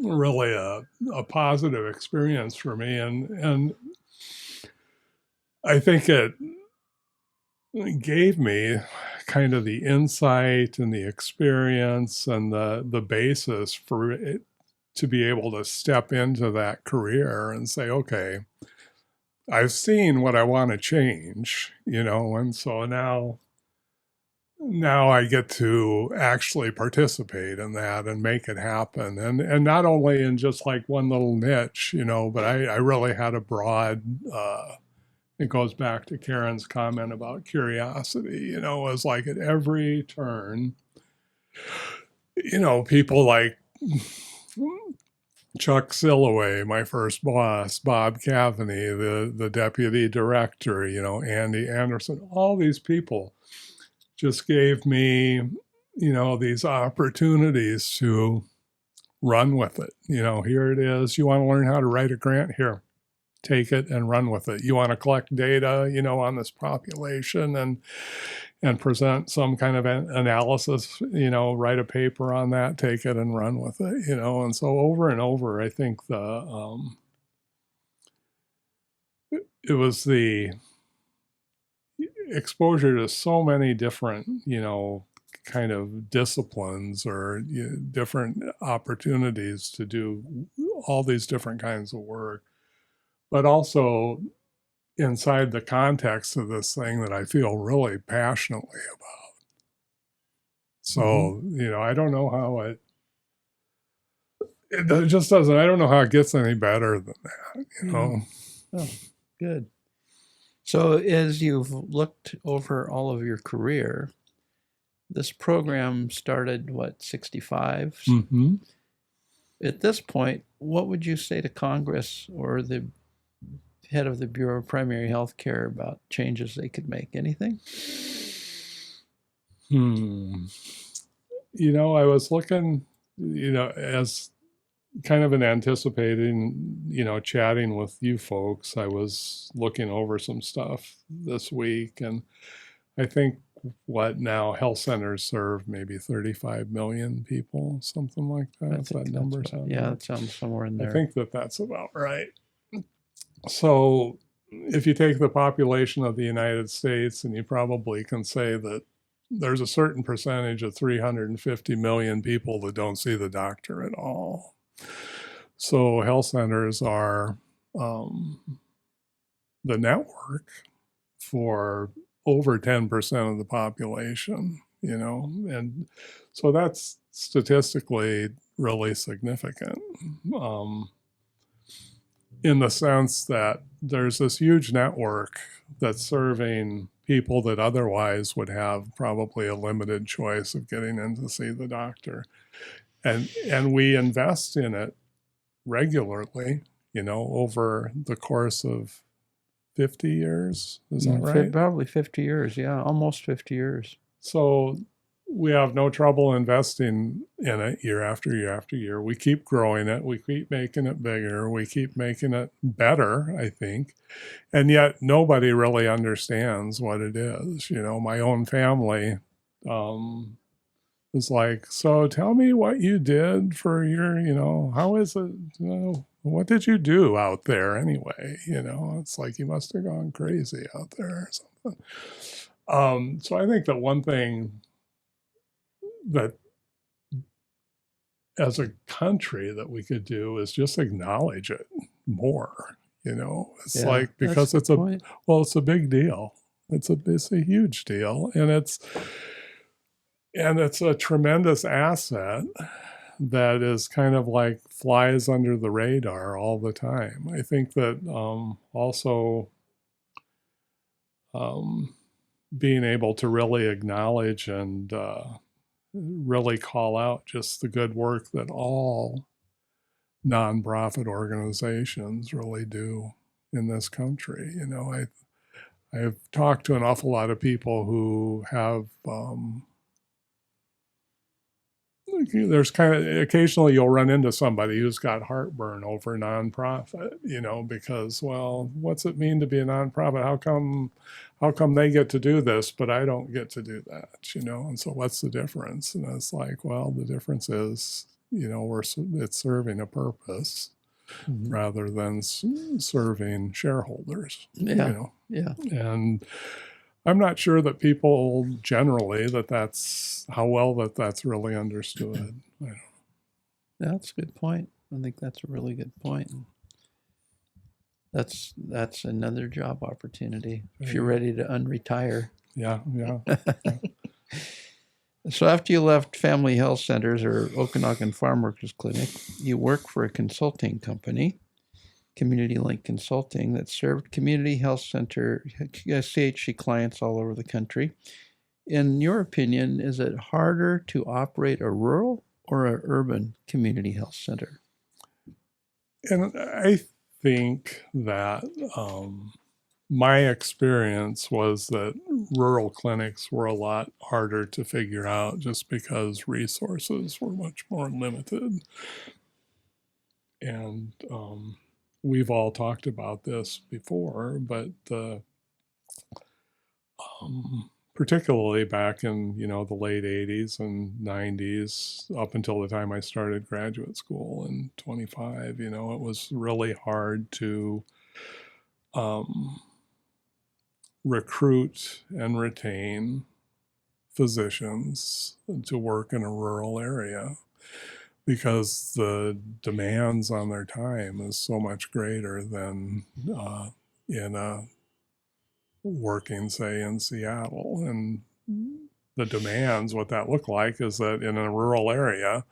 really a positive experience for me. And I think it gave me kind of the insight and the experience and the basis for it to be able to step into that career and say, okay, I've seen what I want to change, and so now I get to actually participate in that and make it happen. And not only in just like one little niche, but I really had a broad, it goes back to Karen's comment about curiosity, it was like at every turn, people like Chuck Silloway, my first boss, Bob Cavaney, the deputy director, Andy Anderson, all these people just gave me, these opportunities to run with it. Here it is. You want to learn how to write a grant? Here, take it and run with it. You want to collect data, on this population and present some kind of an analysis, write a paper on that, take it and run with it, and so over and over, I think it was the exposure to so many different, kind of disciplines or different opportunities to do all these different kinds of work, but also inside the context of this thing that I feel really passionately about. So, I don't know how it just doesn't, I don't know how it gets any better than that, Oh, good. So as you've looked over all of your career, this program started, 65? Mm-hmm. At this point, what would you say to Congress or the head of the Bureau of Primary Health Care about changes they could make? Anything? I was looking, as kind of an anticipating, chatting with you folks, I was looking over some stuff this week, and I think now health centers serve maybe 35 million people, something like that. That number sounds right. That sounds somewhere in there. I think that's about right. So if you take the population of the United States, and you probably can say that there's a certain percentage of 350 million people that don't see the doctor at all. So health centers are the network for over 10% of the population, and so that's statistically really significant, in the sense that there's this huge network that's serving people that otherwise would have probably a limited choice of getting in to see the doctor. And we invest in it regularly, over the course of 50 years. Is that right? Probably 50 years. Yeah, almost 50 years. So we have no trouble investing in it year after year after year. We keep growing it. We keep making it bigger. We keep making it better, I think. And yet nobody really understands what it is. My own family was like, so tell me what you did for your, how is it, what did you do out there anyway? It's like you must have gone crazy out there or something. So I think that one thing that as a country that we could do is just acknowledge it more. It's like, because it's it's a big deal. It's a huge deal, and it's a tremendous asset that is kind of like flies under the radar all the time. I think that also being able to really acknowledge and really call out just the good work that all nonprofit organizations really do in this country. I've talked to an awful lot of people who have there's kind of occasionally you'll run into somebody who's got heartburn over nonprofit, because, well, what's it mean to be a nonprofit? How come they get to do this, but I don't get to do that, And so what's the difference? And it's like, well, the difference is, it's serving a purpose rather than serving shareholders, Yeah. And I'm not sure that people generally that's how well that's really understood. That's a good point. I think that's a really good point. That's another job opportunity if you're ready to unretire. Yeah. So after you left Family Health Centers or Okanagan Farm Workers Clinic, you worked for a consulting company, Community Link Consulting, that served community health center CHC clients all over the country. In your opinion, is it harder to operate a rural or an urban community health center? And I think that my experience was that rural clinics were a lot harder to figure out just because resources were much more limited. And we've all talked about this before, but particularly back in, the late 80s and 90s, up until the time I started graduate school in 25, it was really hard to recruit and retain physicians to work in a rural area because the demands on their time is so much greater than in a working, say, in Seattle. And the demands, what that looked like is that in a rural area,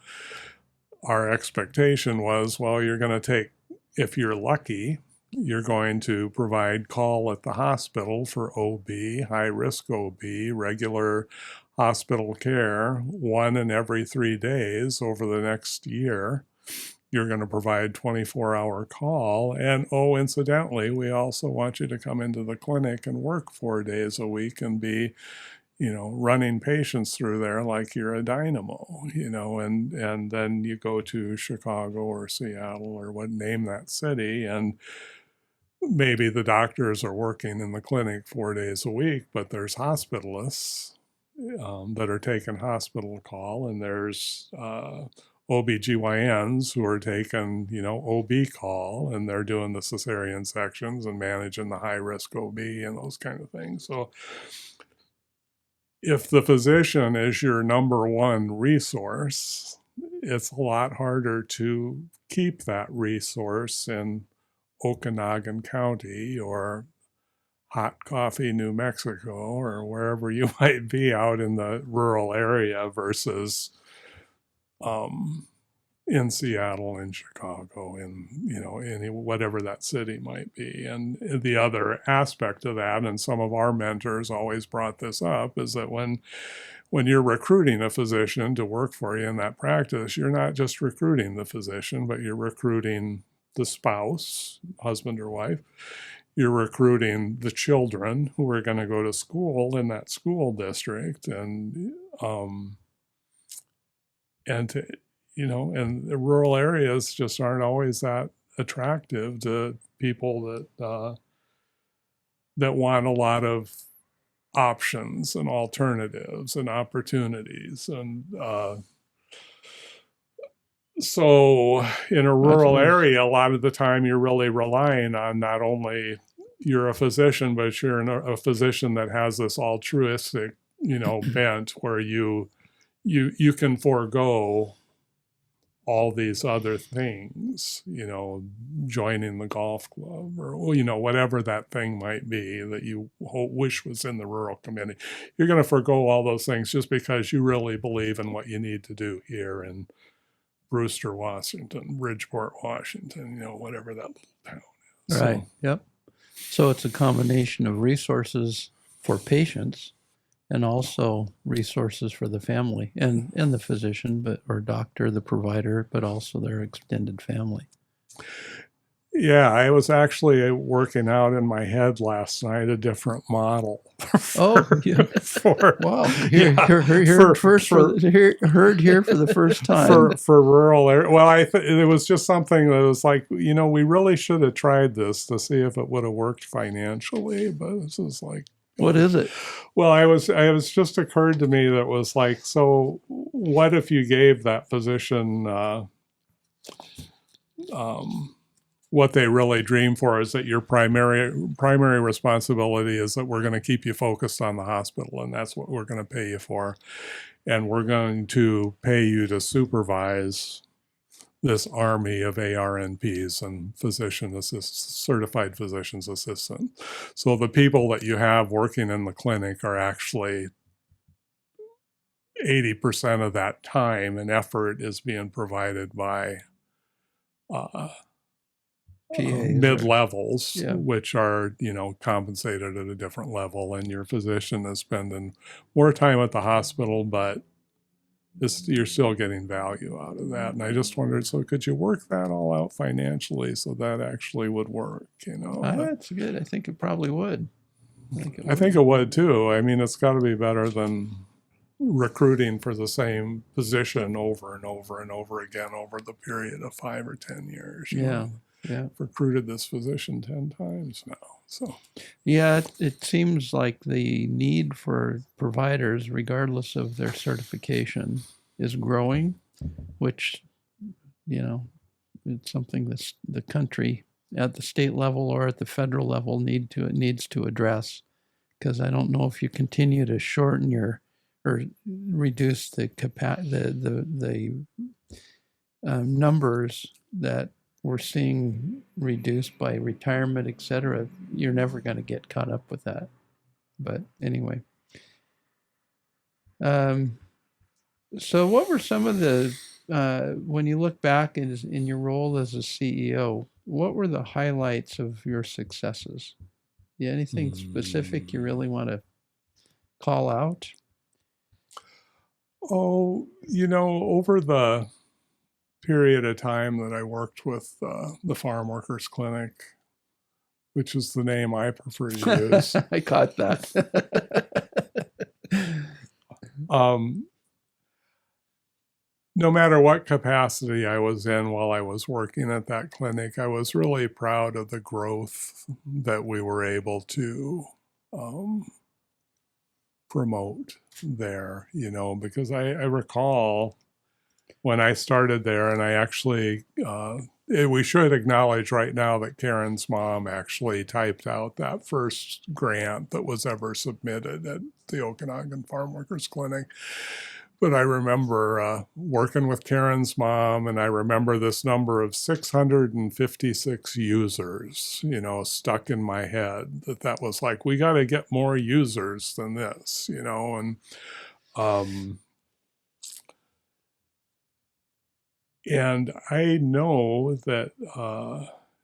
our expectation was, well, you're going to take, if you're lucky, you're going to provide call at the hospital for OB, high-risk OB, regular hospital care, 1 in every 3 days over the next year. You're going to provide 24-hour call. And, incidentally, we also want you to come into the clinic and work 4 days a week and be, running patients through there like you're a dynamo, and then you go to Chicago or Seattle or name that city, and maybe the doctors are working in the clinic 4 days a week, but there's hospitalists that are taking hospital call, and there's OBGYNs who are taking, OB call, and they're doing the cesarean sections and managing the high-risk OB and those kind of things. So if the physician is your number one resource, it's a lot harder to keep that resource in Okanagan County or Hot Coffee, New Mexico, or wherever you might be out in the rural area versus in Seattle, in Chicago, in whatever that city might be. And the other aspect of that, and some of our mentors always brought this up, is that when you're recruiting a physician to work for you in that practice, you're not just recruiting the physician, but you're recruiting the spouse, husband or wife. You're recruiting the children who are going to go to school in that school district, and And to, and the rural areas just aren't always that attractive to people that want a lot of options and alternatives and opportunities. And so in a rural area, a lot of the time you're really relying on not only you're a physician, but you're a physician that has this altruistic, bent where you can forego all these other things, joining the golf club or, whatever that thing might be that you wish was in the rural community. You're going to forego all those things just because you really believe in what you need to do here in Brewster, Washington, Bridgeport, Washington, whatever that little town is. Right. Yep. So it's a combination of resources for patients and also resources for the family and the physician, or doctor, the provider, but also their extended family. Yeah, I was actually working out in my head last night a different model. Wow! Heard here for the first time for rural area. Well, it was just something that was like, we really should have tried this to see if it would have worked financially, but this is like. What is it? Well, I was just occurred to me that was like, so what if you gave that physician what they really dream for is that your primary responsibility is that we're going to keep you focused on the hospital, and that's what we're going to pay you for, and we're going to pay you to supervise this army of ARNPs and certified physician's assistant. So the people that you have working in the clinic are actually 80% of that time and effort is being provided by mid-levels, which are, compensated at a different level. And your physician is spending more time at the hospital, but you're still getting value out of that. And I just wondered, so could you work that all out financially so that actually would work, That's good. I think it probably would. I think it would too. I mean, it's got to be better than recruiting for the same position over and over and over again over the period of 5 or 10 years. Yeah. I've recruited this physician 10 times now. So, yeah, it seems like the need for providers, regardless of their certification, is growing, which, it's something that the country at the state level or at the federal level needs to address. Because I don't know if you continue to shorten or reduce the numbers that we're seeing reduced by retirement, et cetera, you're never going to get caught up with that. But anyway. So what were some of the, when you look back in your role as a CEO, what were the highlights of your successes? Yeah, anything specific you really want to call out? Oh, over the period of time that I worked with the Farm Workers Clinic, which is the name I prefer to use. I caught that. No matter what capacity I was in while I was working at that clinic, I was really proud of the growth that we were able to promote there, because I recall when I started there, and I actually, we should acknowledge right now that Karen's mom actually typed out that first grant that was ever submitted at the Okanagan Farm Workers Clinic. But I remember working with Karen's mom, and I remember this number of 656 users, stuck in my head, that was like, we got to get more users than this, and I know that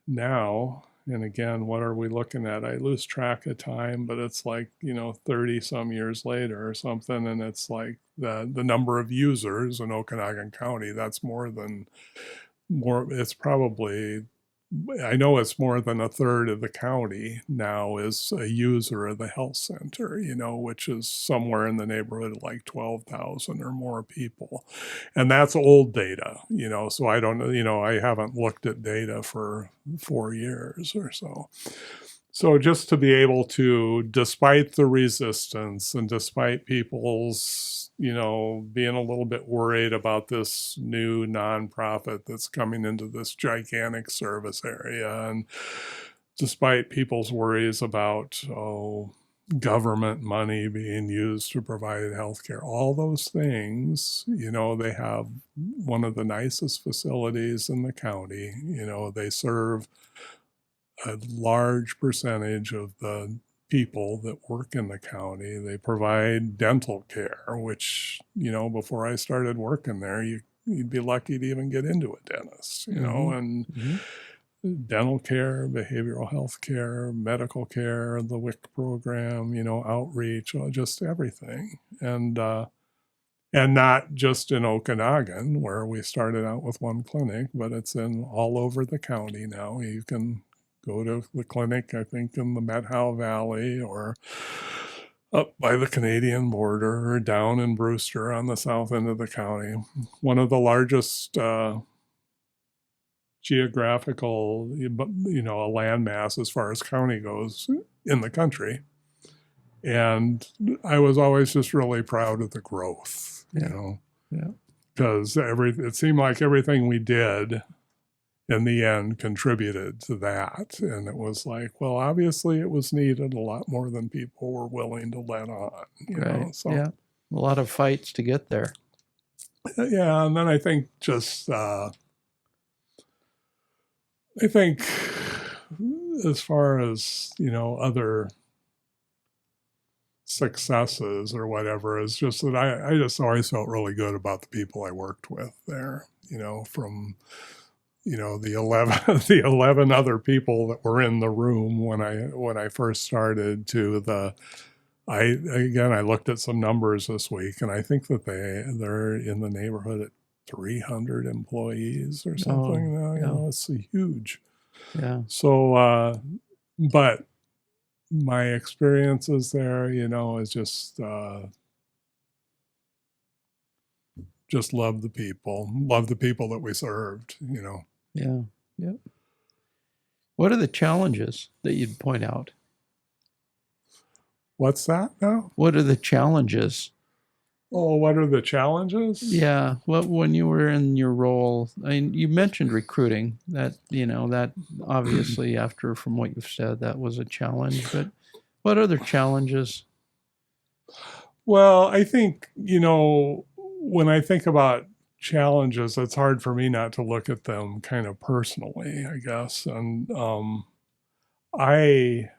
now, and again, what are we looking at? I lose track of time, but it's like, 30 some years later or something. And it's like the number of users in Okanagan County, that's it's probably I know it's more than a third of the county now is a user of the health center, which is somewhere in the neighborhood of like 12,000 or more people. And that's old data, so I don't, I haven't looked at data for 4 years or so. So just to be able to, despite the resistance and despite people's, being a little bit worried about this new nonprofit that's coming into this gigantic service area, and despite people's worries about, government money being used to provide healthcare, all those things, they have one of the nicest facilities in the county. They serve a large percentage of the people that work in the county. They provide dental care, which, before I started working there, you'd be lucky to even get into a dentist, and dental care, behavioral health care, medical care, the WIC program, outreach, just everything. And not just in Okanagan, where we started out with one clinic, but it's in all over the county now. You can go to the clinic, I think, in the Methow Valley, or up by the Canadian border, or down in Brewster on the south end of the county. One of the largest geographical, landmass as far as county goes in the country. And I was always just really proud of the growth, because it seemed like everything we did in the end contributed to that. And it was like, well, obviously it was needed a lot more than people were willing to let on, So yeah, a lot of fights to get there. Yeah. And then I think just, as far as, other successes or whatever, is just that I just always felt really good about the people I worked with there, from the 11 other people that were in the room when I first started, to I looked at some numbers this week, and I think that they're in the neighborhood at 300 employees or something now. It's huge. Yeah. So, but my experiences there, is just love the people that we served, Yeah. Yeah. What are the challenges that you'd point out? What's that now? What are the challenges? Oh, what are the challenges? Yeah. Well, when you were in your role, you mentioned recruiting. That that obviously, after from what you've said, that was a challenge. But what other challenges? Well, I think when I think about challenges, it's hard for me not to look at them kind of personally, I guess. And I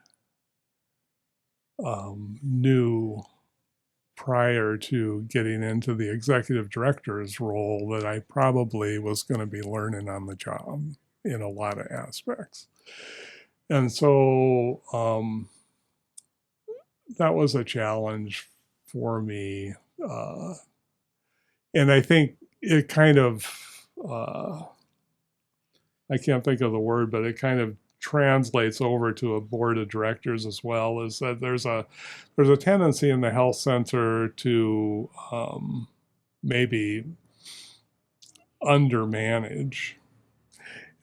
knew prior to getting into the executive director's role that I probably was going to be learning on the job in a lot of aspects. And so that was a challenge for me. And I think it kind of, I can't think of the word, but it kind of translates over to a board of directors as well, is that there's a tendency in the health center to maybe undermanage.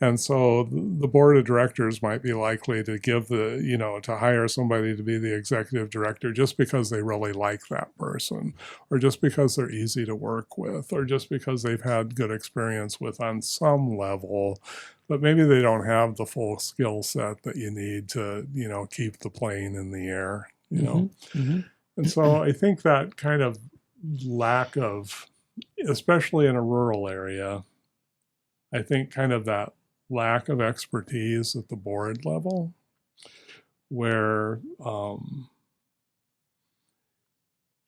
And so the board of directors might be likely to give to hire somebody to be the executive director just because they really like that person, or just because they're easy to work with, or just because they've had good experience with on some level, but maybe they don't have the full skill set that you need to, keep the plane in the air, And so I think that kind of lack of, especially in a rural area, I think kind of that lack of expertise at the board level, where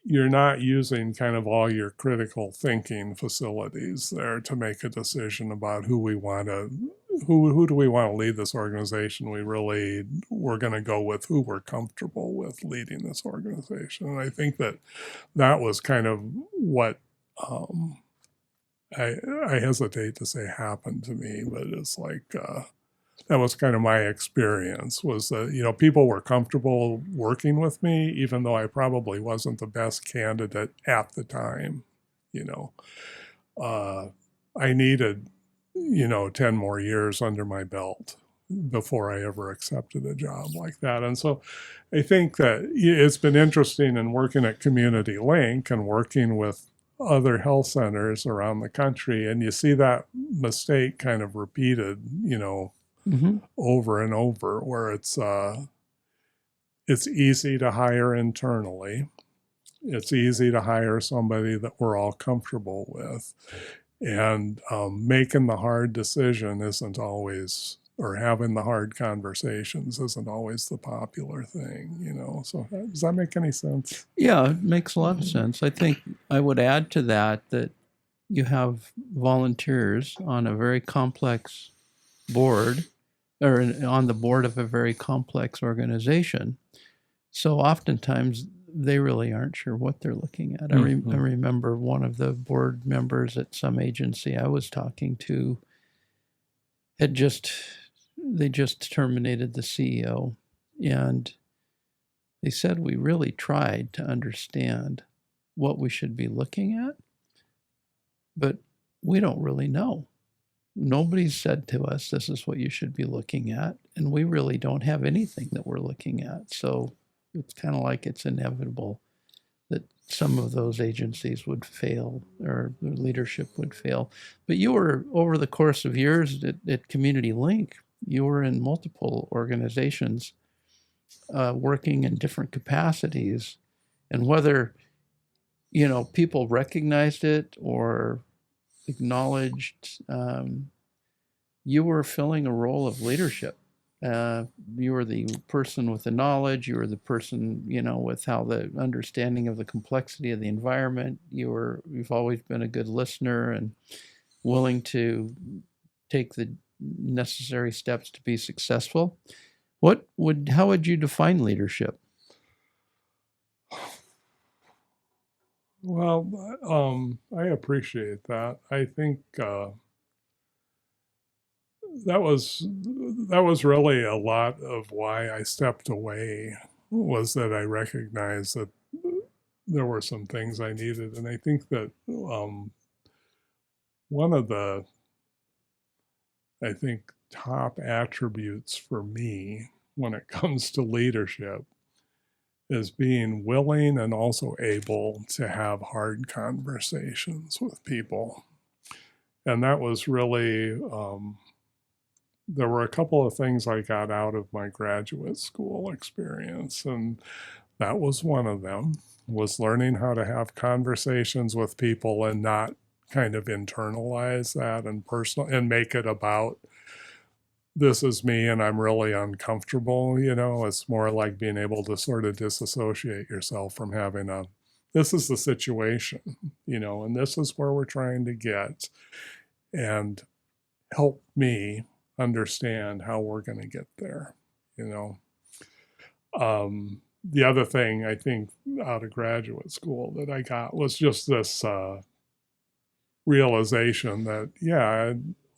you're not using kind of all your critical thinking facilities there to make a decision about who do we want to lead this organization. We're going to go with who we're comfortable with leading this organization. And I think that was kind of what I hesitate to say happened to me, but it's like That was kind of my experience, was that, people were comfortable working with me, even though I probably wasn't the best candidate at the time. I needed, 10 more years under my belt before I ever accepted a job like that. And so I think that it's been interesting in working at Community Link and working with other health centers around the country. And you see that mistake kind of repeated, over and over, where it's easy to hire internally. It's easy to hire somebody that we're all comfortable with. And making the hard decision isn't always, or having the hard conversations isn't always the popular thing, So does that make any sense? Yeah, it makes a lot of sense. I think I would add to that you have volunteers on a very complex board, or on the board of a very complex organization. So oftentimes they really aren't sure what they're looking at. I remember one of the board members at some agency I was talking to they just terminated the CEO, and they said, we really tried to understand what we should be looking at, but we don't really know. Nobody's said to us, this is what you should be looking at, and we really don't have anything that we're looking at. So it's kind of like it's inevitable that some of those agencies would fail, or their leadership would fail. But you were, over the course of years at Community Link, you were in multiple organizations working in different capacities. And whether, people recognized it or acknowledged, you were filling a role of leadership. You were the person with the knowledge. You were the person, with how the understanding of the complexity of the environment. You've always been a good listener and willing to take the necessary steps to be successful. How would you define leadership? Well, I appreciate that. I think that was really a lot of why I stepped away, was that I recognized that there were some things I needed. And I think that one of the, top attributes for me when it comes to leadership is being willing and also able to have hard conversations with people. And that was really, there were a couple of things I got out of my graduate school experience, and that was one of them, was learning how to have conversations with people and not kind of internalize that and make it about, this is me and I'm really uncomfortable. It's more like being able to sort of disassociate yourself from having this is the situation, and this is where we're trying to get, and help me understand how we're going to get there. The other thing I think out of graduate school that I got was just this realization that,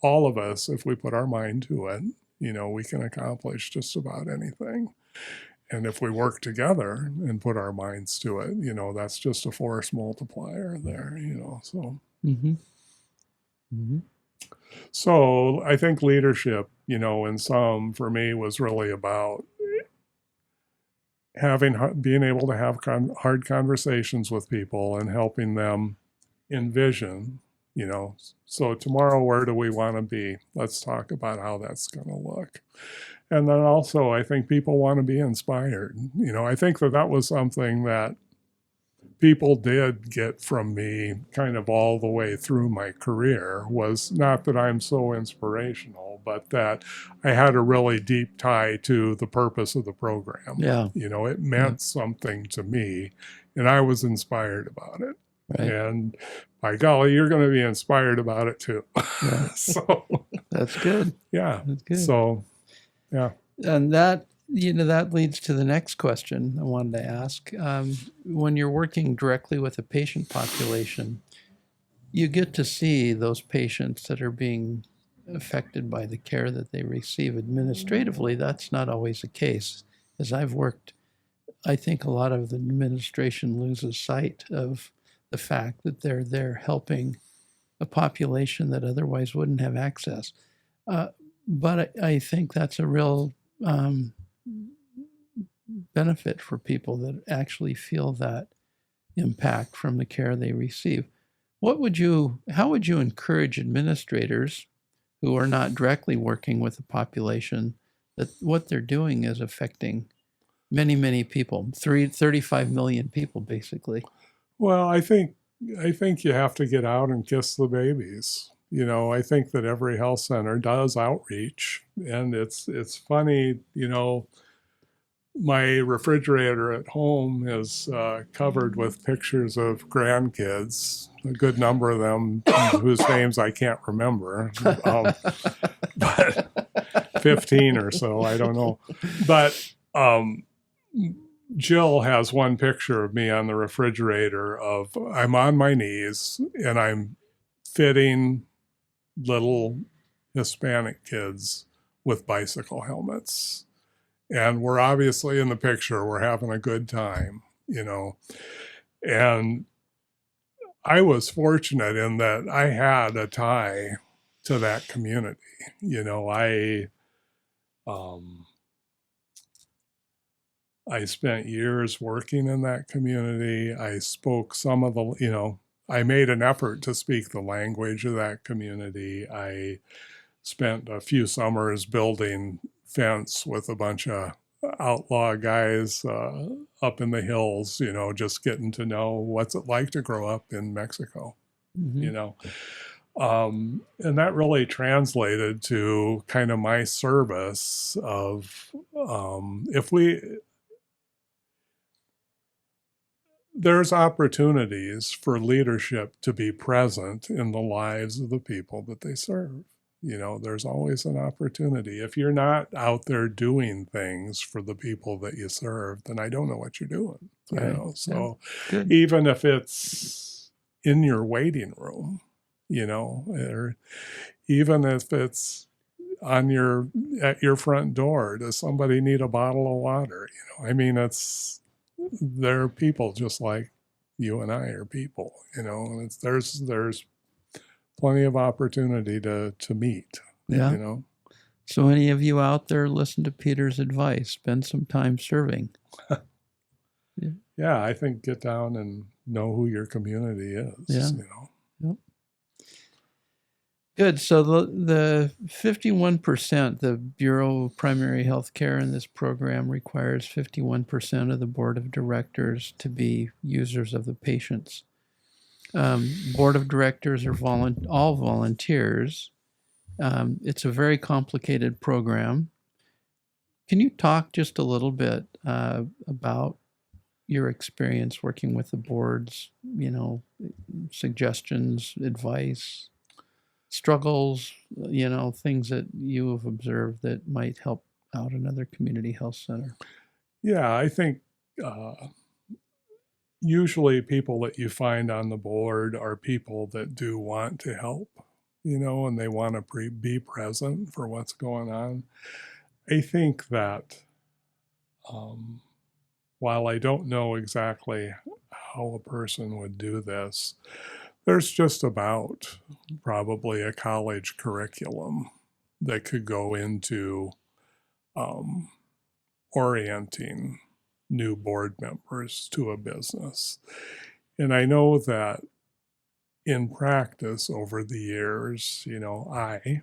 all of us, if we put our mind to it, we can accomplish just about anything. And if we work together and put our minds to it, that's just a force multiplier there, so. Mm-hmm. Mm-hmm. So I think leadership, for me, was really about being able to have hard conversations with people and helping them envision, so tomorrow, where do we want to be? Let's talk about how that's going to look. And then also, I think people want to be inspired. I think that was something that people did get from me kind of all the way through my career, was not that I'm so inspirational, but that I had a really deep tie to the purpose of the program. Yeah. It meant something to me, and I was inspired about it. Right. And by golly, you're going to be inspired about it too. Yeah. So that's good. Yeah. That's good. So, yeah. And that leads to the next question I wanted to ask. When you're working directly with a patient population, you get to see those patients that are being affected by the care that they receive. Administratively, that's not always the case. As I've worked, I think a lot of the administration loses sight of the fact that they're there helping a population that otherwise wouldn't have access. But I think that's a real benefit for people that actually feel that impact from the care they receive. How would you encourage administrators who are not directly working with the population that what they're doing is affecting many, many people, 35 million people, basically? Well, I think you have to get out and kiss the babies. I think that every health center does outreach, and it's funny, my refrigerator at home is covered with pictures of grandkids, a good number of them whose names I can't remember, but 15 or so, I don't know. But Jill has one picture of me on the refrigerator of I'm on my knees and I'm fitting little Hispanic kids with bicycle helmets. And we're obviously in the picture, we're having a good time, And I was fortunate in that I had a tie to that community. I spent years working in that community. I spoke some of I made an effort to speak the language of that community. I spent a few summers building fence with a bunch of outlaw guys up in the hills, just getting to know what's it like to grow up in Mexico, and that really translated to kind of my service of there's opportunities for leadership to be present in the lives of the people that they serve. There's always an opportunity. If you're not out there doing things for the people that you serve, then I don't know what you're doing. Right. So yeah. Even if it's in your waiting room, or even if it's at your front door, does somebody need a bottle of water? They're people just like you and I are people, and there's plenty of opportunity to meet. Yeah. So any of you out there listen to Peter's advice, spend some time serving. Yeah, I think get down and know who your community is. Yeah. Yep. Good. So the 51%, the Bureau of Primary Health Care in this program requires 51% of the board of directors to be users of the patients. Board of directors are all volunteers. It's a very complicated program. Can you talk just a little bit about your experience working with the boards, suggestions, advice, struggles, things that you have observed that might help out another community health center? Yeah, I think usually people that you find on the board are people that do want to help, and they want to be present for what's going on. I think that while I don't know exactly how a person would do this, there's just about probably a college curriculum that could go into orienting new board members to a business. And I know that in practice over the years, I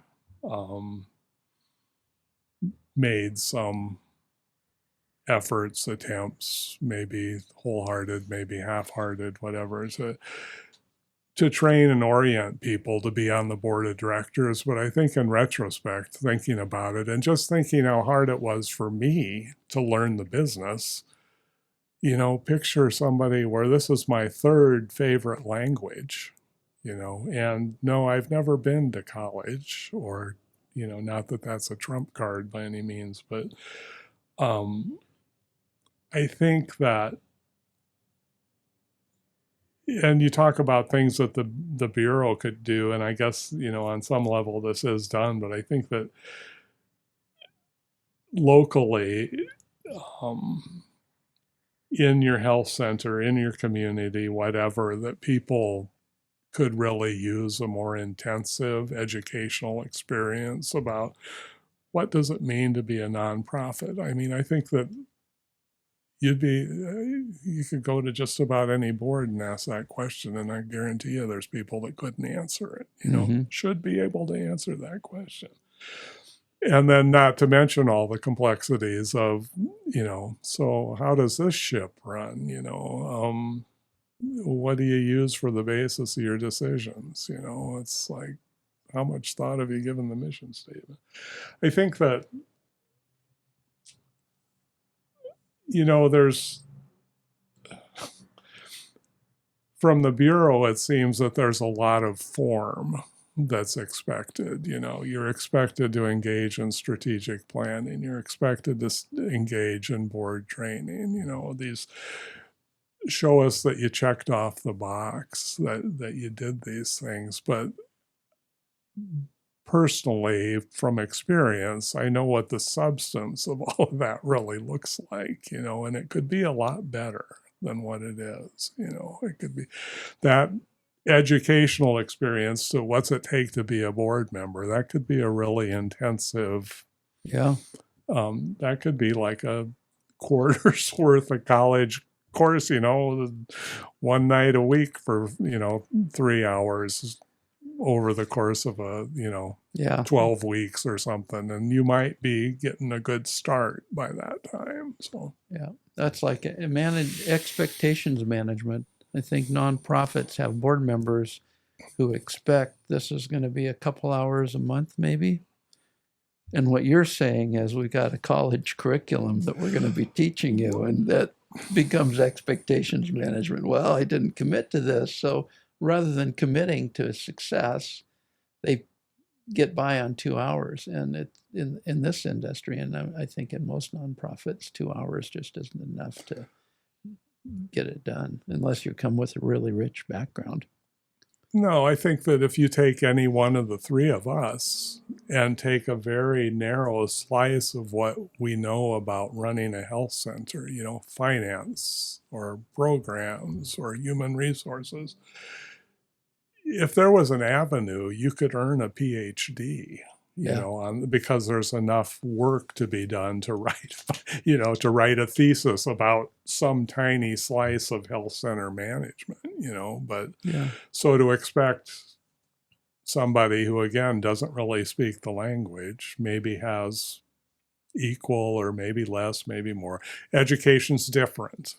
made some efforts, attempts, maybe wholehearted, maybe half-hearted, whatever, to train and orient people to be on the board of directors. But I think in retrospect, thinking about it and just thinking how hard it was for me to learn the business, picture somebody where this is my third favorite language, and no, I've never been to college or, not that that's a trump card by any means, but I think that and you talk about things that the Bureau could do, and I guess, on some level this is done, but I think that locally, in your health center, in your community, whatever, that people could really use a more intensive educational experience about what does it mean to be a nonprofit. I mean, I think that you could go to just about any board and ask that question, and I guarantee you there's people that couldn't answer it, should be able to answer that question. And then not to mention all the complexities of, so how does this ship run? What do you use for the basis of your decisions? It's like, how much thought have you given the mission statement? I think that, there's, from the Bureau, it seems that there's a lot of form that's expected. You're expected to engage in strategic planning. You're expected to engage in board training. These show us that you checked off the box, that you did these things. But personally, from experience, I know what the substance of all of that really looks like, and it could be a lot better than what it is. It could be that educational experience to what's it take to be a board member. That could be a really intensive, that could be like a quarter's worth of college course, 1 night a week for, 3 hours over the course of 12 weeks or something. And you might be getting a good start by that time. So, that's like expectations management. I think nonprofits have board members who expect this is going to be a couple hours a month, maybe. And what you're saying is we got a college curriculum that we're going to be teaching you, and that becomes expectations management. Well, I didn't commit to this. So rather than committing to success, they get by on 2 hours. And it, in this industry, and I think in most nonprofits, 2 hours just isn't enough to get it done, unless you come with a really rich background. No, I think that if you take any one of the three of us and take a very narrow slice of what we know about running a health center, finance or programs or human resources, if there was an avenue, you could earn a PhD, because there's enough work to be done to write, to write a thesis about some tiny slice of health center management, but so to expect somebody who, again, doesn't really speak the language, maybe has equal or maybe less, maybe more. Education's different,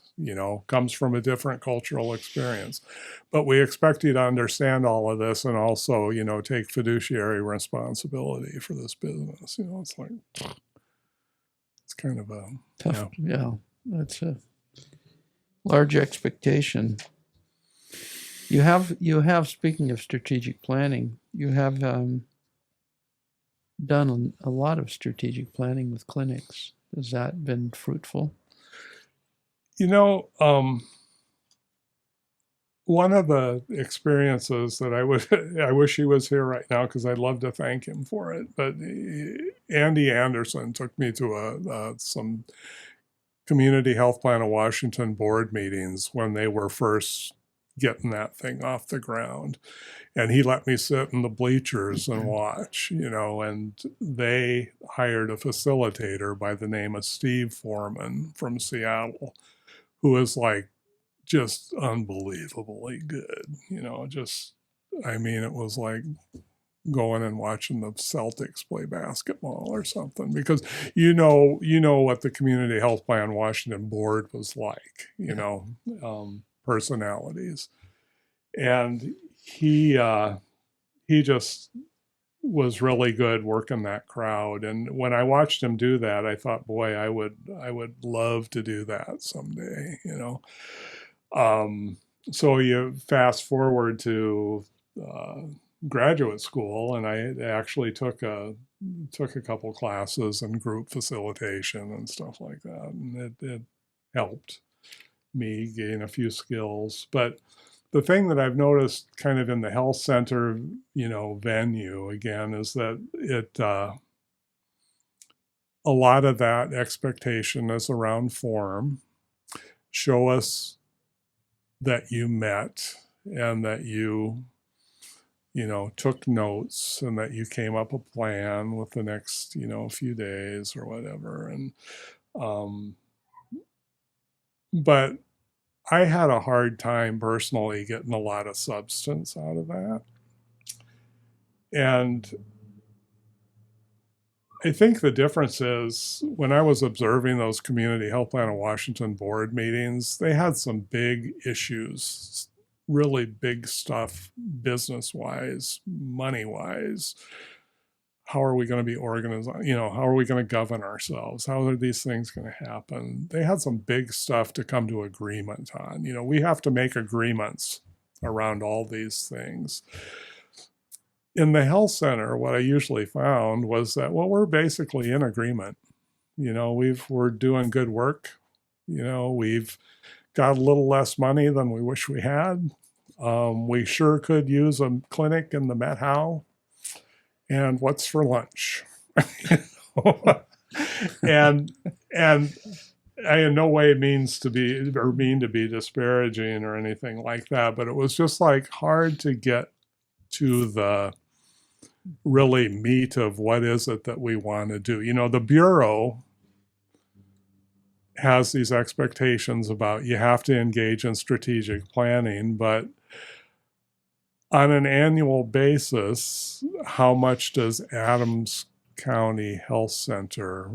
comes from a different cultural experience. But we expect you to understand all of this and also, take fiduciary responsibility for this business. It's like, it's kind of a tough. That's a large expectation. You have, speaking of strategic planning, you have done a lot of strategic planning with clinics. Has that been fruitful? One of the experiences that I wish he was here right now because I'd love to thank him for it, but Andy Anderson took me to some Community Health Plan of Washington board meetings when they were first getting that thing off the ground. And he let me sit in the bleachers and watch, and they hired a facilitator by the name of Steve Foreman from Seattle, who is like just unbelievably good, it was like going and watching the Celtics play basketball or something, because what the Community Health Plan Washington board was like, personalities. And he just was really good working that crowd. And when I watched him do that, I thought, boy, I would love to do that someday, So you fast forward to graduate school, and I actually took a couple classes in group facilitation and stuff like that, and it helped me gain a few skills. But the thing that I've noticed kind of in the health center, venue again, is that a lot of that expectation is around form. Show us that you met and that you took notes and that you came up a plan with the next, few days or whatever. And, but I had a hard time personally getting a lot of substance out of that. And I think the difference is when I was observing those Community Health Plan of Washington board meetings, they had some big issues, really big stuff, business-wise, money-wise. How are we going to be organized? How are we going to govern ourselves? How are these things going to happen? They had some big stuff to come to agreement on. We have to make agreements around all these things. In the health center, what I usually found was that, we're basically in agreement. We're doing good work. We've got a little less money than we wish we had. We sure could use a clinic in the Met How. And what's for lunch? and I in no way mean to be disparaging or anything like that, but it was just like hard to get to the really meat of what is it that we want to do. The Bureau has these expectations about you have to engage in strategic planning, but on an annual basis, how much does Adams County Health Center,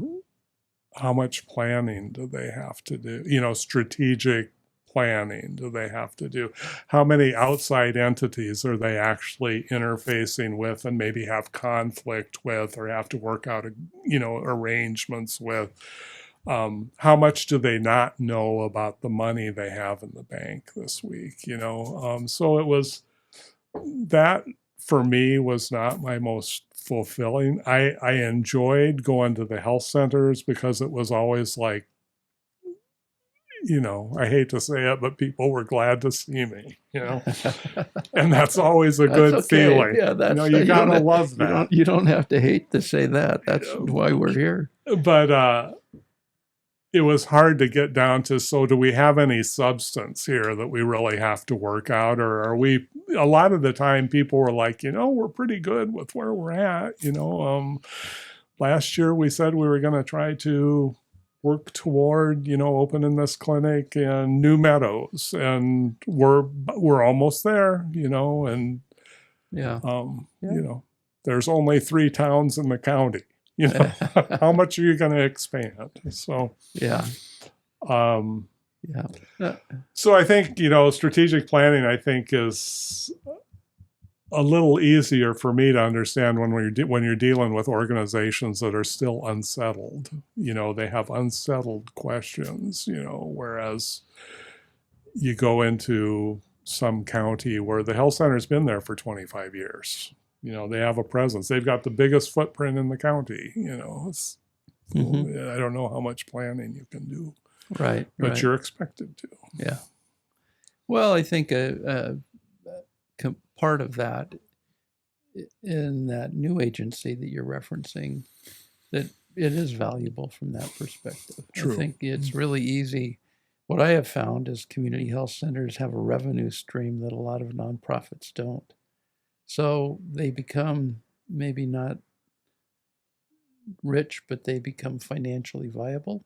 how much planning do they have to do? Strategic planning do they have to do? How many outside entities are they actually interfacing with and maybe have conflict with or have to work out, arrangements with? How much do they not know about the money they have in the bank this week? So it was, that for me was not my most fulfilling. I enjoyed going to the health centers because it was always like, I hate to say it, but people were glad to see me, and that's always a good feeling. Yeah, that's you gotta love that. You don't have to hate to say that. That's why we're here. But it was hard to get down to, so do we have any substance here that we really have to work out? Or are we, a lot of the time people were like, we're pretty good with where we're at. Last year we said we were going to try to work toward, opening this clinic in New Meadows, and we're almost there, and, there's only 3 towns in the county. How much are you going to expand? So, So I think, strategic planning, I think, is a little easier for me to understand when you're dealing with organizations that are still unsettled. They have unsettled questions, whereas you go into some county where the health center's been there for 25 years. They have a presence. They've got the biggest footprint in the county. I don't know how much planning you can do. Right. But you're expected to. Yeah. Well, I think part of that in that new agency that you're referencing, that it is valuable from that perspective. True. I think it's really easy. What I have found is community health centers have a revenue stream that a lot of nonprofits don't. So they become maybe not rich, but they become financially viable.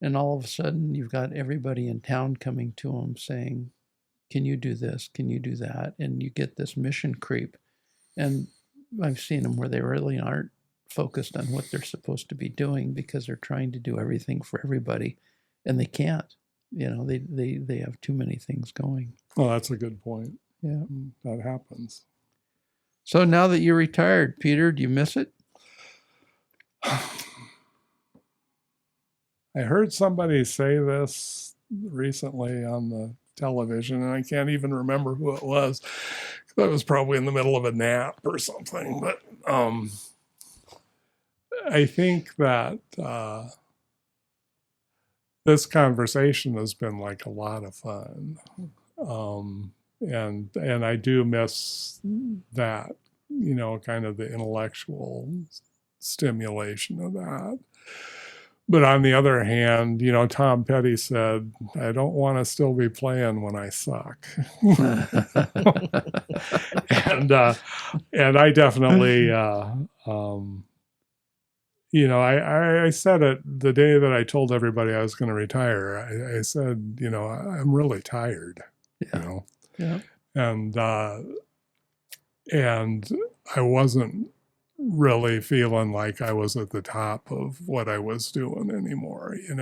And all of a sudden, you've got everybody in town coming to them saying, can you do this? Can you do that? And you get this mission creep. And I've seen them where they really aren't focused on what they're supposed to be doing because they're trying to do everything for everybody. And they can't. They have too many things going. Well, that's a good point. Yeah. That happens. So now that you're retired, Peter, do you miss it? I heard somebody say this recently on the television, and I can't even remember who it was. That was probably in the middle of a nap or something. But I think that this conversation has been like a lot of fun. and I do miss that, kind of the intellectual stimulation of that. But on the other hand, Tom Petty said, I don't want to still be playing when I suck. and I definitely, I said it the day that I told everybody I was going to retire. I said, I'm really tired, Yeah. and I wasn't really feeling like I was at the top of what I was doing anymore. It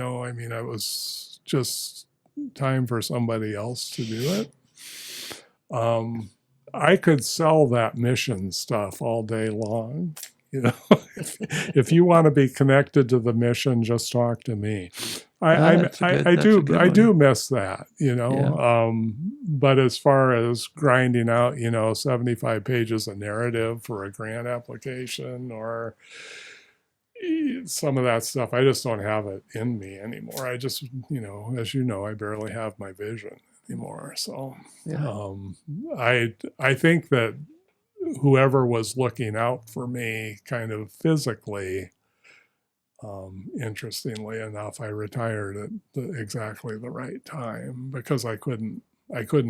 was just time for somebody else to do it. I could sell that mission stuff all day long. If you want to be connected to the mission, just talk to me. I do miss that, but as far as grinding out, 75 pages of narrative for a grant application or some of that stuff, I just don't have it in me anymore. I just, as I barely have my vision anymore. So I think that whoever was looking out for me kind of physically, interestingly enough, I retired at exactly the right time because I couldn't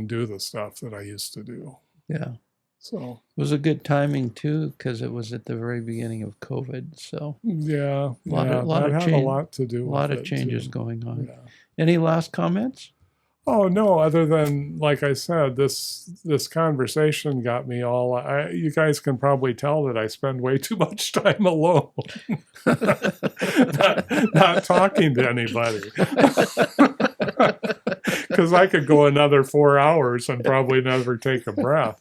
do the stuff that I used to do. Yeah. So it was a good timing too, because it was at the very beginning of COVID. So a lot to do. A lot of changes too. going on. Yeah. Any last comments? Oh, no, other than, like I said, this conversation got me all, you guys can probably tell that I spend way too much time alone, not talking to anybody. Because I could go another 4 hours and probably never take a breath.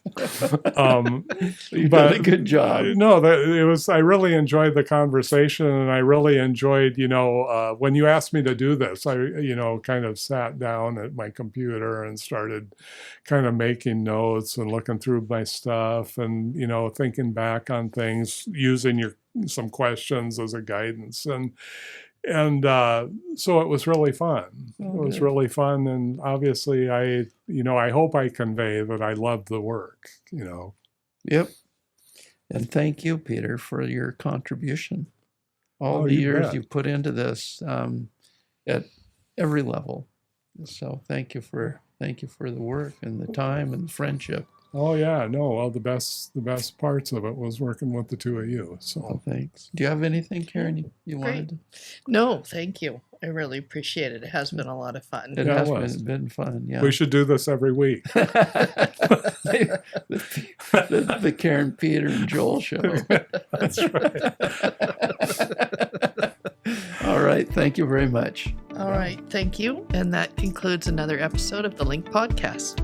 You did a good job. No, I really enjoyed the conversation, and I really enjoyed, when you asked me to do this, I, kind of sat down at my computer and started kind of making notes and looking through my stuff and, thinking back on things, using some questions as a guidance. And so it was really fun. Oh, it was good. really fun. And obviously I hope I convey that I love the work, Yep. And thank you, Peter, for your contribution. All Oh, the you years bet. you put into this at every level. So thank you for the work and the time and the friendship. Oh yeah, no, well, the best parts of it was working with the two of you. So Oh, thanks. Do you have anything, Karen, you wanted to? No, thank you. I really appreciate it. It has been a lot of fun. It Yeah, has it was. been fun, yeah. we should do this every week. the Karen, Peter, and Joel show. That's right. All right. Thank you very much. All right. Thank you. And that concludes another episode of the Link Podcast.